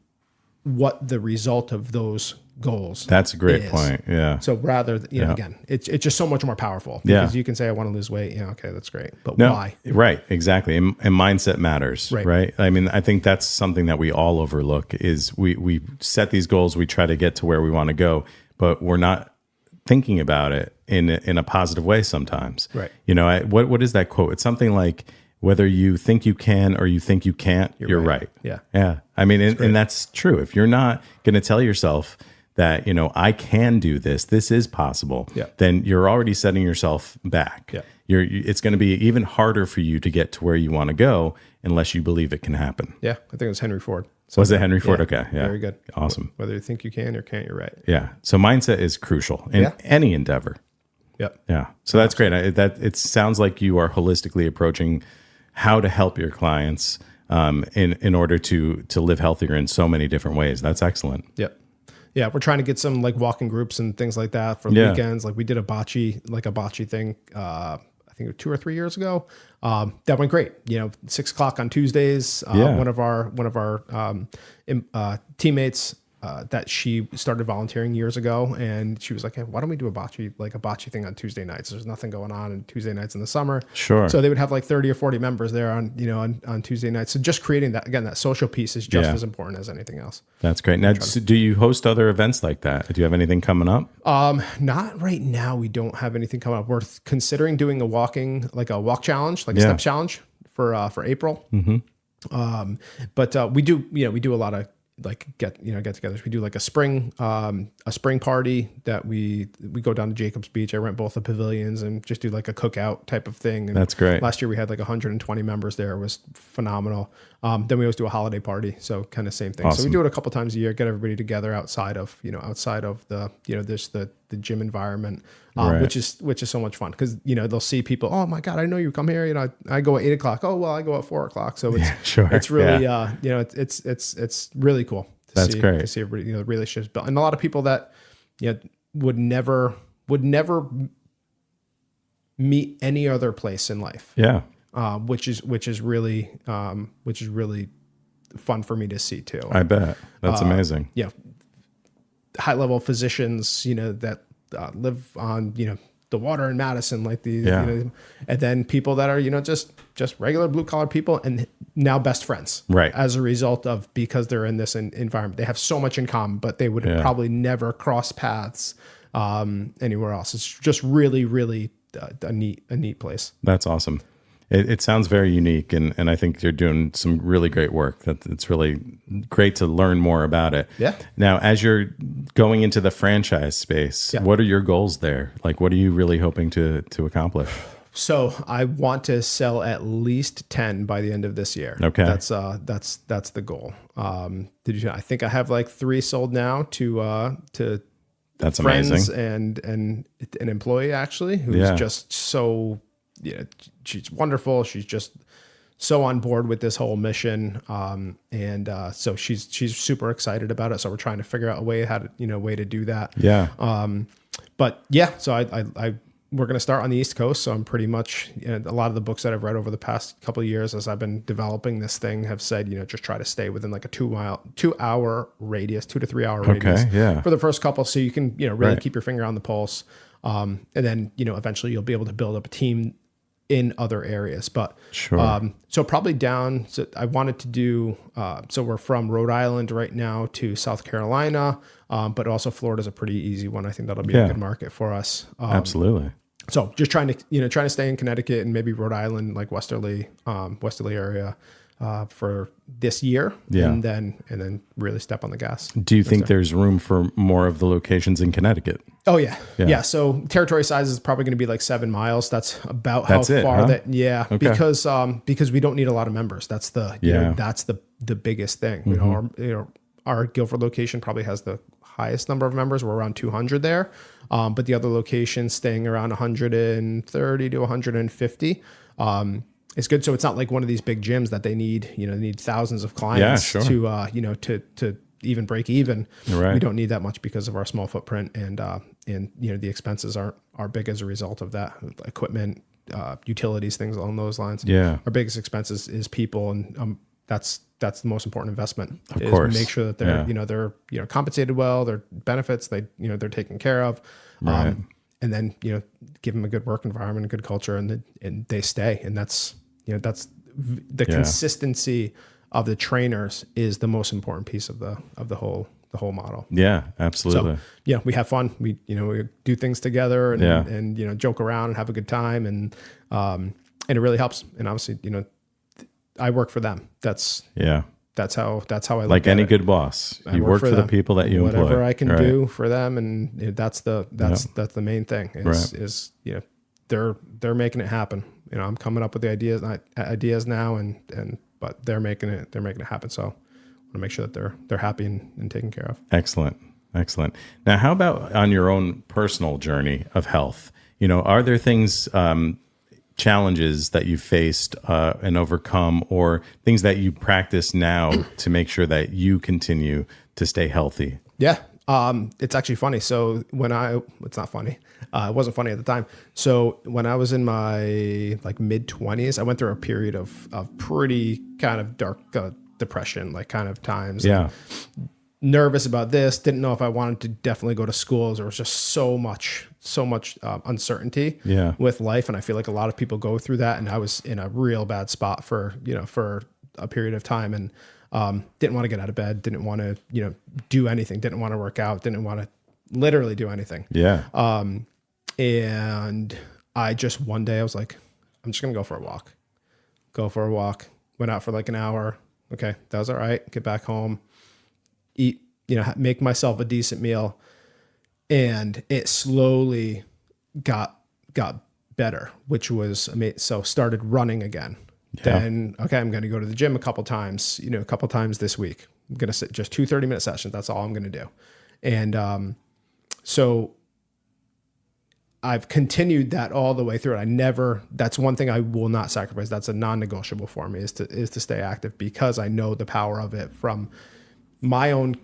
what the result of those goals. That's a great point. Yeah. So rather, again, it's just so much more powerful, because you can say, I want to lose weight. Yeah. Okay. That's great. But why? Right. Exactly. And mindset matters. Right. I mean, I think that's something that we all overlook is we set these goals. We try to get to where we want to go, but we're not thinking about it in a positive way sometimes. Right. What is that quote? It's something like, whether you think you can or you think you can't, you're right. Yeah. Yeah. I mean, and that's true. If you're not going to tell yourself that, I can do this, this is possible, then you're already setting yourself back. Yeah. It's going to be even harder for you to get to where you want to go unless you believe it can happen. Yeah. I think it was Henry Ford. Was it Henry Ford? Okay. Yeah. Very good. Awesome. Whether you think you can or can't, you're right. Yeah. So mindset is crucial in any endeavor. Yep. Yeah. So that's great. It sounds like you are holistically approaching how to help your clients in order to live healthier in so many different ways. That's excellent. Yep. Yeah, we're trying to get some like walking groups and things like that for Yeah. weekends. Like we did a bocce thing. I think it was 2 or 3 years ago. That went great. 6:00 on Tuesdays. Yeah. One of our teammates that she started volunteering years ago, and she was like, "Hey, why don't we do a bocce thing on Tuesday nights? There's nothing going on Tuesday nights in the summer." Sure. So they would have like 30 or 40 members there on Tuesday nights. So just creating that social piece is just as important as anything else. That's great. Now, do you host other events like that? Do you have anything coming up? Not right now. We don't have anything coming up. We're considering doing a walk challenge, like a step challenge for April. Mm-hmm. But we do a lot of like get-togethers. We do like a spring party that we go down to Jacobs Beach. I rent both the pavilions and just do like a cookout type of thing. And that's great. Last year we had like 120 members there. It was phenomenal. Then we always do a holiday party. So kind of same thing. Awesome. So we do it a couple times a year, get everybody together outside of the, there's the gym environment, Right. which is so much fun because, they'll see people, oh my God, I know you come here. I go at 8:00. Oh, well, I go at 4:00. So it's, sure. It's really, it's really cool. That's great. To see everybody, the relationships built. And a lot of people that, would never meet any other place in life. Yeah. Which is really fun for me to see too. I bet. That's amazing. Yeah. High level physicians, that live on, the water in Madison, like these, and then people that are, just regular blue collar people and now best friends, right? As a result of, because they're in this environment, they have so much in common, but they would probably never cross paths anywhere else. It's just really, really a neat place. That's awesome. It sounds very unique, and I think you're doing some really great work. It's really great to learn more about it. Yeah. Now, as you're going into the franchise space, what are your goals there? Like, what are you really hoping to accomplish? So I want to sell at least 10 by the end of this year. Okay. That's the goal. I think I have like 3 sold now to that's friends amazing. and an employee actually who's just so, she's wonderful. She's just so on board with this whole mission. So she's super excited about it. So we're trying to figure out a way to do that. Yeah. So we're going to start on the East Coast. So I'm pretty much, a lot of the books that I've read over the past couple of years as I've been developing this thing have said, just try to stay within like a 2 hour radius, 2 to 3 hour radius for the first couple. So you can, really keep your finger on the pulse. And then, eventually you'll be able to build up a team in other areas, but so probably down. So I wanted to do. So we're from Rhode Island right now to South Carolina, but also Florida's a pretty easy one. I think that'll be a good market for us. Absolutely. So just trying to stay in Connecticut and maybe Rhode Island, like Westerly area. For this year, and then really step on the gas. Do you think there's room for more of the locations in Connecticut? Oh yeah. So territory size is probably going to be like 7 miles. That's about how far that. Yeah, okay. Because we don't need a lot of members. That's the that's the biggest thing. Mm-hmm. Our Guilford location probably has the highest number of members. We're around 200 there, but the other locations staying around 130 to 150. It's good. So it's not like one of these big gyms that they need thousands of clients to even break even. Right. We don't need that much because of our small footprint and the expenses aren't big as a result of that. Equipment, utilities, things along those lines. Yeah. Our biggest expenses is people, and that's the most important investment. Of course. Make sure that they're compensated well, their benefits they're taken care of. Right. And then give them a good work environment, a good culture, and they stay. And that's the consistency of the trainers is the most important piece of the whole model. Yeah, absolutely. So, we have fun. We do things together and joke around and have a good time, and it really helps. And obviously, I work for them. That's how I look like at any it. Good boss. You work for the people that you employ. Whatever I can do for them, and that's the main thing. Is they're making it happen. I'm coming up with the ideas now, but they're making it happen. So I want to make sure that they're happy and taken care of. Excellent. Now, how about on your own personal journey of health? Are there things, challenges that you faced and overcome, or things that you practice now to make sure that you continue to stay healthy? Yeah. It's actually funny. So it's not funny. It wasn't funny at the time. So when I was in my like mid-20s, I went through a period of pretty kind of dark depression, like kind of times. Yeah. Nervous about this. Didn't know if I wanted to definitely go to schools. There was just so much uncertainty with life. And I feel like a lot of people go through that. And I was in a real bad spot for a period of time, and didn't want to get out of bed, didn't want to, do anything, didn't want to work out, didn't want to literally do anything. Yeah. And I just, one day I was like, I'm just going to go for a walk, went out for like an hour. Okay. That was all right. Get back home, eat, make myself a decent meal. And it slowly got better, which was amazing. So started running again. Yeah. Then, okay, I'm going to go to the gym a couple times this week. I'm going to sit just 2 30-minute sessions. That's all I'm going to do. And so I've continued that all the way through. That's one thing I will not sacrifice. That's a non-negotiable for me is to stay active, because I know the power of it from my own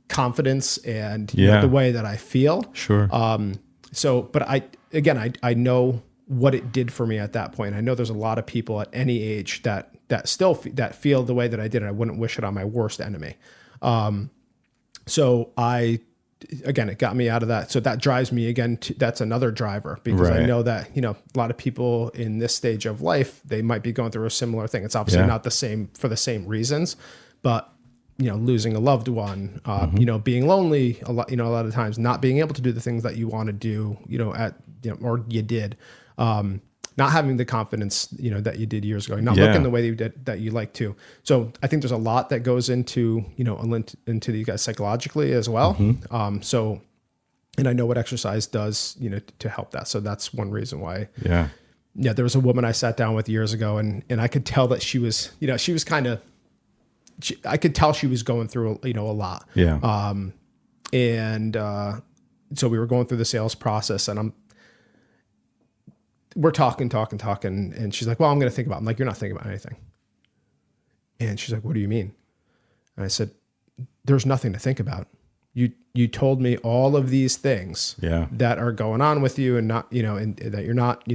confidence and the way that I feel. Sure. But I know what it did for me at that point. I know there's a lot of people at any age that still feel the way that I did, and I wouldn't wish it on my worst enemy. So it got me out of that. So that drives me again. That's another driver, because I know that, a lot of people in this stage of life, they might be going through a similar thing. It's obviously not the same for the same reasons, but losing a loved one, being lonely a lot of times, not being able to do the things that you want to do, or you did, not having the confidence, that you did years ago, not looking the way that you did, that you like to. So I think there's a lot that goes into, into you guys psychologically as well. Mm-hmm. And I know what exercise does, to help that. So that's one reason why. Yeah. There was a woman I sat down with years ago, and I could tell that she was, she was I could tell she was going through, a lot. Yeah. So we were going through the sales process, and we're talking, and she's like, well, I'm going to think about it. I'm like, you're not thinking about anything. And she's like, what do you mean? And I said, there's nothing to think about. You told me all of these things that are going on with you, and not, and that you're not,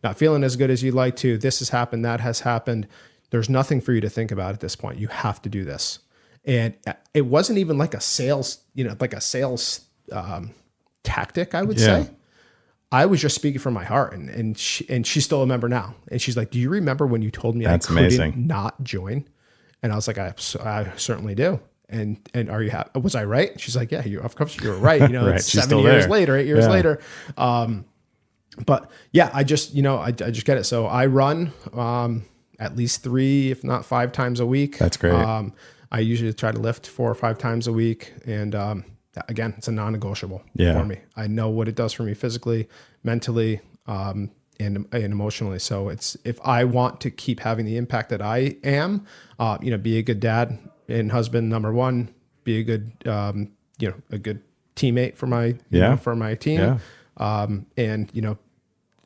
not feeling as good as you'd like to. This has happened. That has happened. There's nothing for you to think about at this point. You have to do this. And it wasn't even like a sales, tactic, I would say. I was just speaking from my heart, and she's still a member now. And she's like, do you remember when you told me That's I couldn't amazing. Not join? And I was like, I certainly do. And are you happy? Was I right? She's like, yeah, of course you were right. Right. 7 years later, 8 years later. But yeah, I just get it. So I run, at least 3, if not 5 times a week. That's great. I usually try to lift 4 or 5 times a week. And, again, it's a non-negotiable for me. I know what it does for me physically, mentally, and emotionally. So if I want to keep having the impact that I am, be a good dad and husband, number one, be a good, a good teammate for my, for my team. Yeah. And,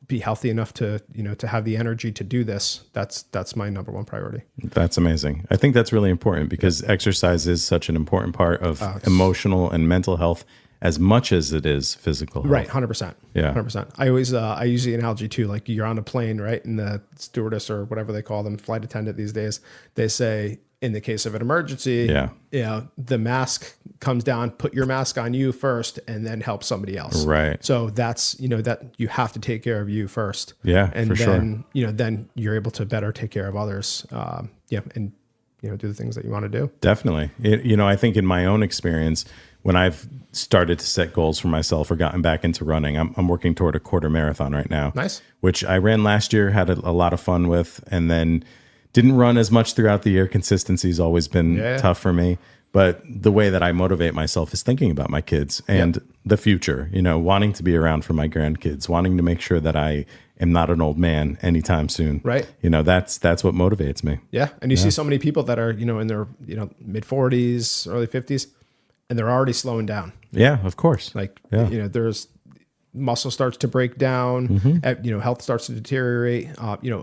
be healthy enough to have the energy to do this. That's my number one priority. That's amazing. I think that's really important, because exercise is such an important part of emotional and mental health as much as it is physical health. Right. 100%. Yeah. 100%. I always, I use the analogy too, like you're on a plane, right? And the stewardess, or whatever they call them, flight attendant these days, they say, in the case of an emergency, the mask comes down, put your mask on you first, and then help somebody else. Right. So that's, that you have to take care of you first. Yeah. And then, then you're able to better take care of others. And, do the things that you want to do. Definitely. I think in my own experience, when I've started to set goals for myself or gotten back into running, I'm working toward a quarter marathon right now. Nice. Which I ran last year, had a lot of fun with, and then didn't run as much throughout the year. Consistency's always been tough for me. But the way that I motivate myself is thinking about my kids and the future, wanting to be around for my grandkids, wanting to make sure that I am not an old man anytime soon. Right. That's what motivates me. Yeah. And you see so many people that are, in their, mid 40s, early 50s, and they're already slowing down. Yeah, of course. Like, there's muscle starts to break down, health starts to deteriorate,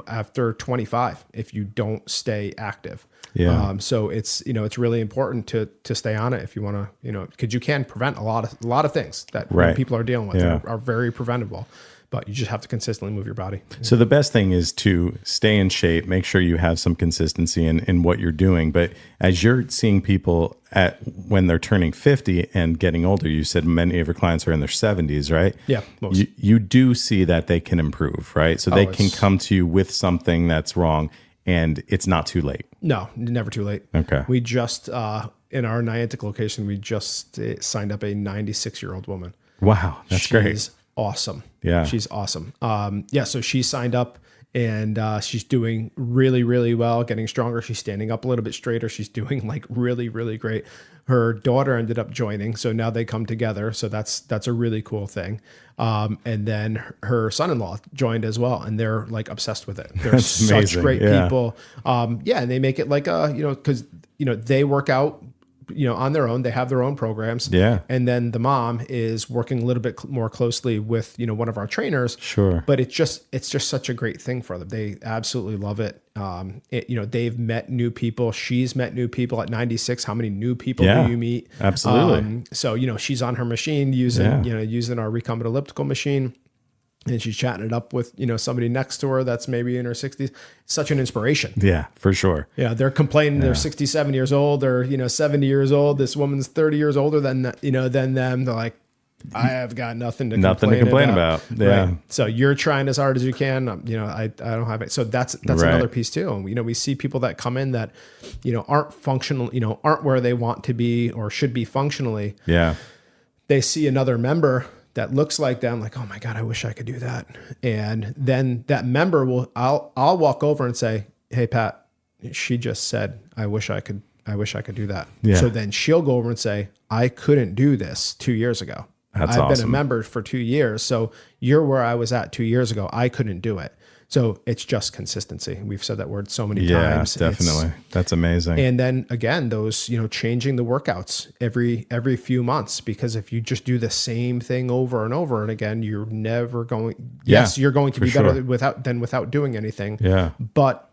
after 25, if you don't stay active. Yeah. So it's really important to stay on it if you want to, because you can prevent a lot of things that people are dealing with that are very preventable, but you just have to consistently move your body. So the best thing is to stay in shape, make sure you have some consistency in what you're doing. But as you're seeing people when they're turning 50 and getting older, you said many of your clients are in their 70s, right? Yeah. Most. You do see that they can improve, right? So they can come to you with something that's wrong, and it's not too late. No, never too late. Okay. We just, in our Niantic location, we just signed up a 96-year-old woman. Wow. That's great. She's awesome. Yeah. She's awesome. So she signed up and she's doing really, really well, getting stronger. She's standing up a little bit straighter. She's doing like really, really great. Her daughter ended up joining. So now they come together. So that's a really cool thing. And then her son-in-law joined as well. And they're like obsessed with it. They're such amazing. great people. And they make it like, because, they work out, on their own. They have their own programs. Yeah. And then the mom is working a little bit more closely with, one of our trainers. Sure. But it's just such a great thing for them. They absolutely love it. They've met new people. She's met new people at 96. How many new people do you meet? Absolutely. So, she's on her machine using our recumbent elliptical machine. And she's chatting it up with, somebody next to her that's maybe in her 60s. Such an inspiration. Yeah, for sure. Yeah, they're complaining they're 67 years old or, 70 years old. This woman's 30 years older than them. They're like, I have got nothing to complain about. Yeah. Right? So you're trying as hard as you can. I don't have it. So that's another piece too. And, we see people that come in that, aren't functional, aren't where they want to be or should be functionally. Yeah. They see another member that looks like them, like, oh my God, I wish I could do that. And then that member I'll walk over and say, hey, Pat, she just said, I wish I could do that. Yeah. So then she'll go over and say, I couldn't do this 2 years ago. I've been a member for 2 years. So you're where I was at 2 years ago. I couldn't do it. So it's just consistency. We've said that word so many times. Yeah, definitely. That's amazing. And then again, those, changing the workouts every few months, because if you just do the same thing over and over and again, you're never going, you're going to be better without doing anything. Yeah. But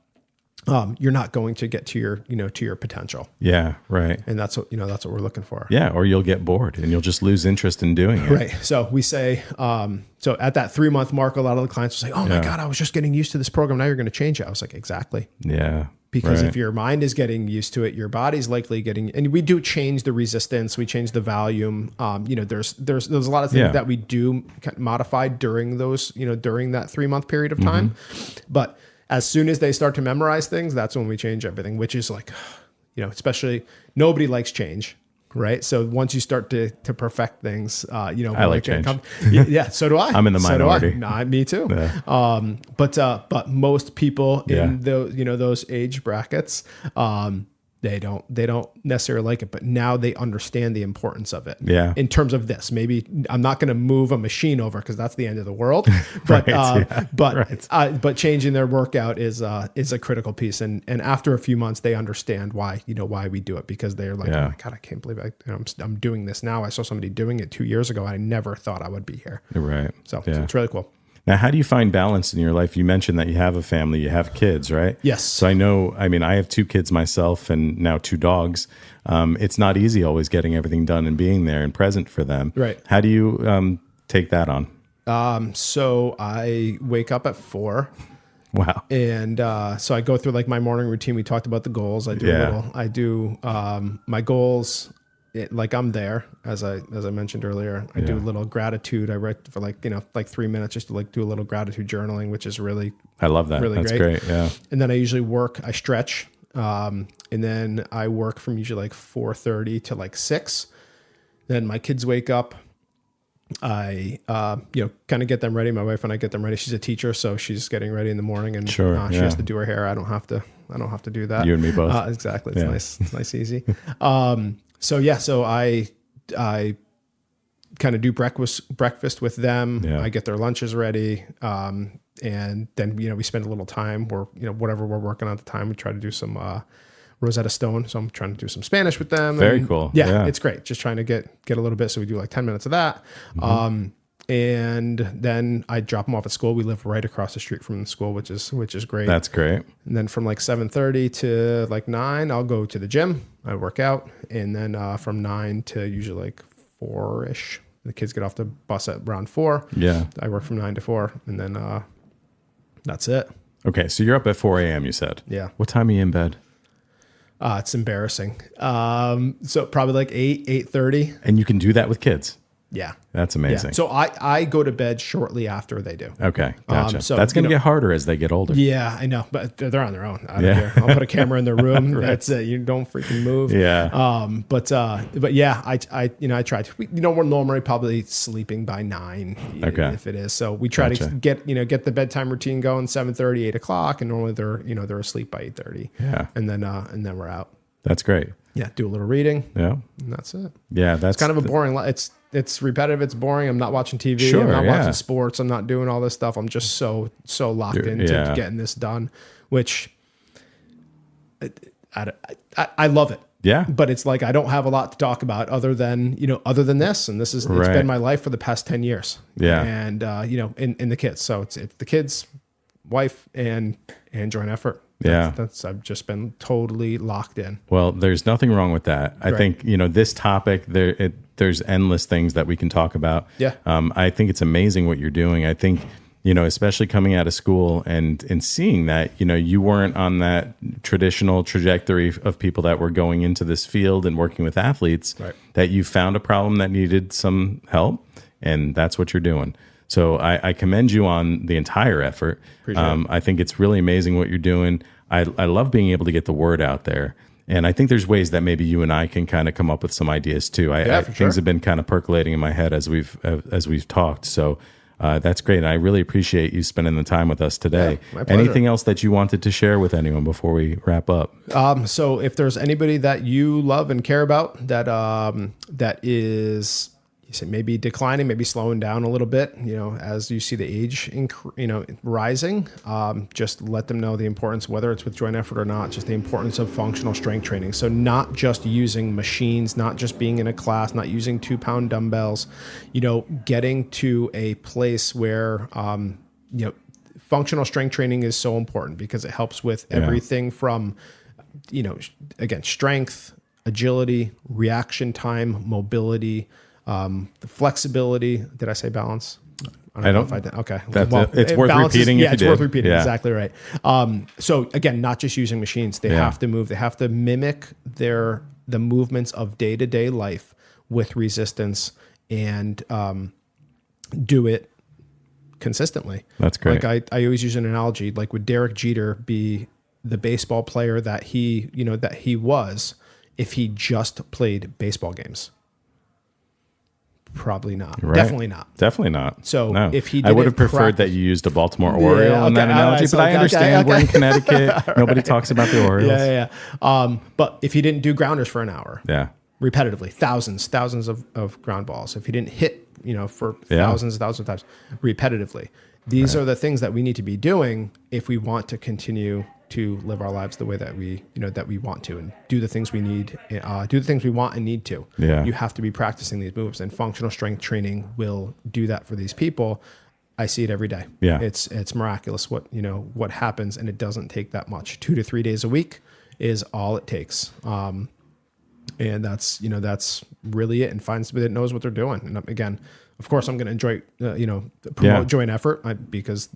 you're not going to get to your potential. Yeah. Right. And that's what we're looking for. Yeah. Or you'll get bored and you'll just lose interest in doing it. Right. So we say, so at that 3-month mark, a lot of the clients will say, oh my God, I was just getting used to this program. Now you're going to change it. I was like, exactly. Yeah. Because if your mind is getting used to it, your body's likely getting, and we do change the resistance, we change the volume. There's a lot of things that we do modify during those, during that 3-month period of time. But as soon as they start to memorize things, that's when we change everything, which is like, especially nobody likes change, right? So once you start to perfect things, I like change. So do I. I'm in the minority. Nah, me too. Yeah. But most people in those age brackets, they don't necessarily like it, but now they understand the importance of it. Yeah. In terms of this, maybe I'm not going to move a machine over because that's the end of the world. But but changing their workout is a critical piece. And after a few months, they understand why we do it, because they're like, oh my God, I can't believe I'm doing this now. I saw somebody doing it 2 years ago. I never thought I would be here. Right. So it's really cool. Now, how do you find balance in your life? You mentioned that you have a family, you have kids, right? Yes. So I have 2 kids myself and now 2 dogs. It's not easy always getting everything done and being there and present for them. Right. How do you take that on? So I wake up at 4. Wow. And so I go through like my morning routine. We talked about the goals. I do my goals. Like I'm there, as I mentioned earlier. I do a little gratitude. I write for like 3 minutes just to like do a little gratitude journaling, which is really, I love that. Really That's great. Yeah. And then I usually I stretch, and then I work from usually like 4:30 to like 6. Then my kids wake up. I kind of get them ready. My wife and I get them ready. She's a teacher, so she's getting ready in the morning, and she has to do her hair. I don't have to do that. You and me both. Exactly. It's nice. It's nice, easy. So I kind of do breakfast with them. Yeah. I get their lunches ready. And then, we spend a little time or, whatever we're working on at the time, we try to do some, Rosetta Stone. So I'm trying to do some Spanish with them. Very cool. Yeah, it's great. Just trying to get a little bit. So we do like 10 minutes of that. Mm-hmm. and then I drop them off at school. We live right across the street from the school, which is great. That's great. And then from like 7:30 to like 9, I'll go to the gym. I work out, and then from 9 to usually like 4-ish, the kids get off the bus at around 4. Yeah. I work from 9 to 4, and then that's it. Okay, so you're up at 4 a.m. You said. Yeah. What time are you in bed? It's embarrassing. So probably like 8:30. And you can do that with kids. Yeah. That's amazing. Yeah. So I go to bed shortly after they do. Okay, gotcha. So, that's going to get harder as they get older. Yeah, I know, but they're on their own. I don't care. I'll put a camera in their room. Right. That's it. You don't freaking move. Yeah. But yeah, I try to. We're normally probably sleeping by 9. Okay. If it is. So we try to get the bedtime routine going 7:30, 8 o'clock, and normally they're asleep by 8:30. Yeah. And then we're out. That's great. Yeah. Do a little reading. Yeah. And that's it. Yeah. That's it's kind of a boring. It's repetitive. It's boring. I'm not watching TV. Sure, I'm not watching sports. I'm not doing all this stuff. I'm just so locked into getting this done, which I love it. Yeah. But it's like I don't have a lot to talk about other than this. And this is it's been my life for the past 10 years. Yeah. And in the kids. So it's the kids, wife, and joint effort. I've just been totally locked in. Well, there's nothing wrong with that. I think, this topic, there's endless things that we can talk about. Yeah. I think it's amazing what you're doing. I think, especially coming out of school and seeing that, you weren't on that traditional trajectory of people that were going into this field and working with athletes, that you found a problem that needed some help, and that's what you're doing. So I commend you on the entire effort. I think it's really amazing what you're doing. I love being able to get the word out there. And I think there's ways that maybe you and I can kind of come up with some ideas too. Things have been kind of percolating in my head as we've talked. So that's great. And I really appreciate you spending the time with us today. Yeah, my pleasure. Anything else that you wanted to share with anyone before we wrap up? So if there's anybody that you love and care about that is, you say maybe declining, maybe slowing down a little bit, as you see the age, rising, just let them know the importance, whether it's with joint effort or not, just the importance of functional strength training. So not just using machines, not just being in a class, not using 2-pound dumbbells, getting to a place where, functional strength training is so important because it helps with everything from, again, strength, agility, reaction time, mobility, the flexibility. Did I say balance? I don't know if I did. Okay. It's worth repeating. It's worth repeating. Yeah. Exactly right. So again, not just using machines. They have to move. They have to mimic the movements of day-to-day life with resistance and do it consistently. That's great. Like I always use an analogy, like would Derek Jeter be the baseball player that he was if he just played baseball games? Probably not. Right. Definitely not. Definitely not. So no. if he I would have preferred that you used a Baltimore Oriole in that analogy, but I understand we're in Connecticut. Nobody talks about the Orioles. Yeah. But if he didn't do grounders for an hour, repetitively, thousands of ground balls, if he didn't hit, for thousands of times repetitively, these are the things that we need to be doing if we want to continue to live our lives the way that we want to, and do the things we need, do the things we want and need to. Yeah. You have to be practicing these moves, and functional strength training will do that for these people. I see it every day. Yeah. It's miraculous what happens, and it doesn't take that much. 2 to 3 days a week is all it takes. And that's really it, and find somebody that knows what they're doing. And again, of course, I'm going to enjoy, promote joint effort because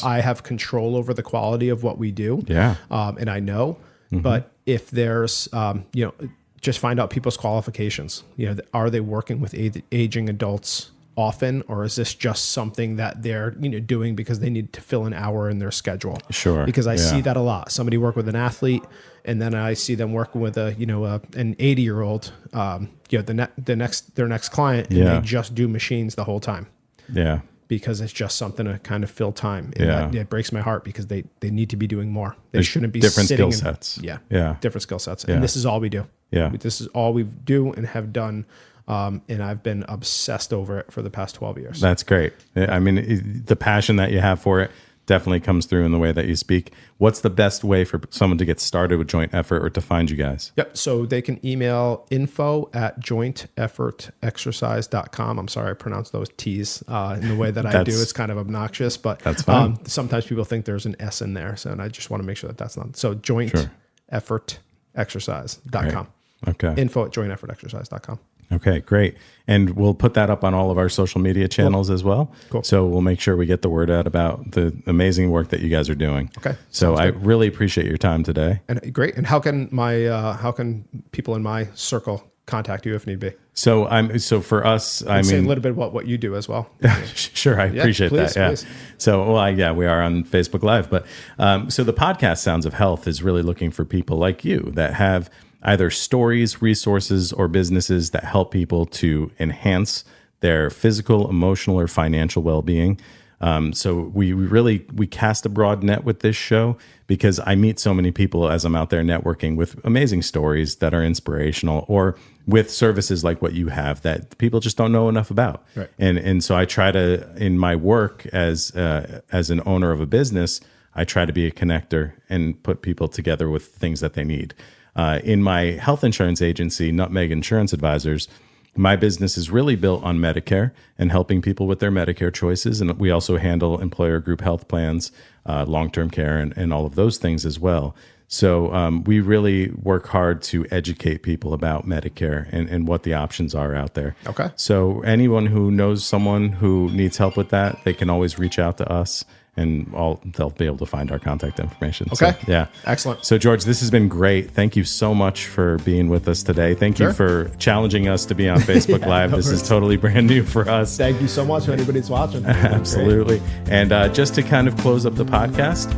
I have control over the quality of what we do. Yeah. And I know, but if there's, just find out people's qualifications. Are they working with aging adults often, or is this just something that they're doing because they need to fill an hour in their schedule? Sure. Because I see that a lot. Somebody work with an athlete, and then I see them working with an 80-year-old, their next client, and they just do machines the whole time. Yeah. Because it's just something to kind of fill time. And it breaks my heart because they need to be doing more. They shouldn't be different sitting skill sets. Different skill sets. And this is all we do. Yeah. This is all we do and have done. And I've been obsessed over it for the past 12 years. That's great. I mean, the passion that you have for it definitely comes through in the way that you speak. What's the best way for someone to get started with joint effort or to find you guys? Yep. So they can email info@jointeffortexercise.com. I'm sorry, I pronounced those T's in the way that I do. It's kind of obnoxious, but that's fine. Sometimes people think there's an S in there. So, and I just want to make sure that that's not. So jointeffortexercise.com. Okay. info@jointeffortexercise.com. Okay, great. And we'll put that up on all of our social media channels as well. Cool. So we'll make sure we get the word out about the amazing work that you guys are doing. Okay. So I really appreciate your time today. And great. And how can people in my circle contact you if need be? So for us, Say a little bit about what you do as well. Sure, I appreciate please, that. Yeah. Please. So we are on Facebook Live, but so the podcast Sounds of Health is really looking for people like you that have either stories, resources, or businesses that help people to enhance their physical, emotional, or financial well-being. So we cast a broad net with this show because I meet so many people as I'm out there networking with amazing stories that are inspirational, or with services like what you have that people just don't know enough about. Right. And so I try to, in my work as an owner of a business, I try to be a connector and put people together with things that they need. In my health insurance agency, Nutmeg Insurance Advisors, my business is really built on Medicare and helping people with their Medicare choices. And we also handle employer group health plans, long-term care, and all of those things as well. So we really work hard to educate people about Medicare and what the options are out there. Okay. So anyone who knows someone who needs help with that, they can always reach out to us. And they'll be able to find our contact information. Okay. So, yeah. Excellent. So, George, this has been great. Thank you so much for being with us today. Thank you for challenging us to be on Facebook Live. This is totally brand new for us. Thank you so much for anybody who's watching. Absolutely. Great. And just to kind of close up the podcast,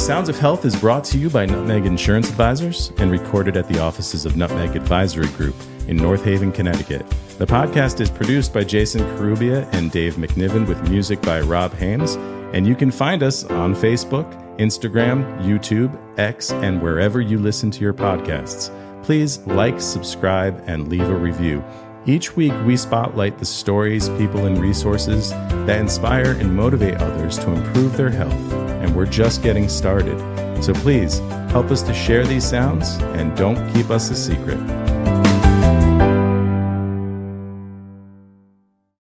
Sounds of Health is brought to you by Nutmeg Insurance Advisors and recorded at the offices of Nutmeg Advisory Group in North Haven, Connecticut. The podcast is produced by Jason Carubia and Dave MacNiven with music by Rob Hames. And you can find us on Facebook, Instagram, YouTube, X, and wherever you listen to your podcasts. Please like, subscribe, and leave a review. Each week, we spotlight the stories, people, and resources that inspire and motivate others to improve their health. And we're just getting started. So please help us to share these sounds and don't keep us a secret.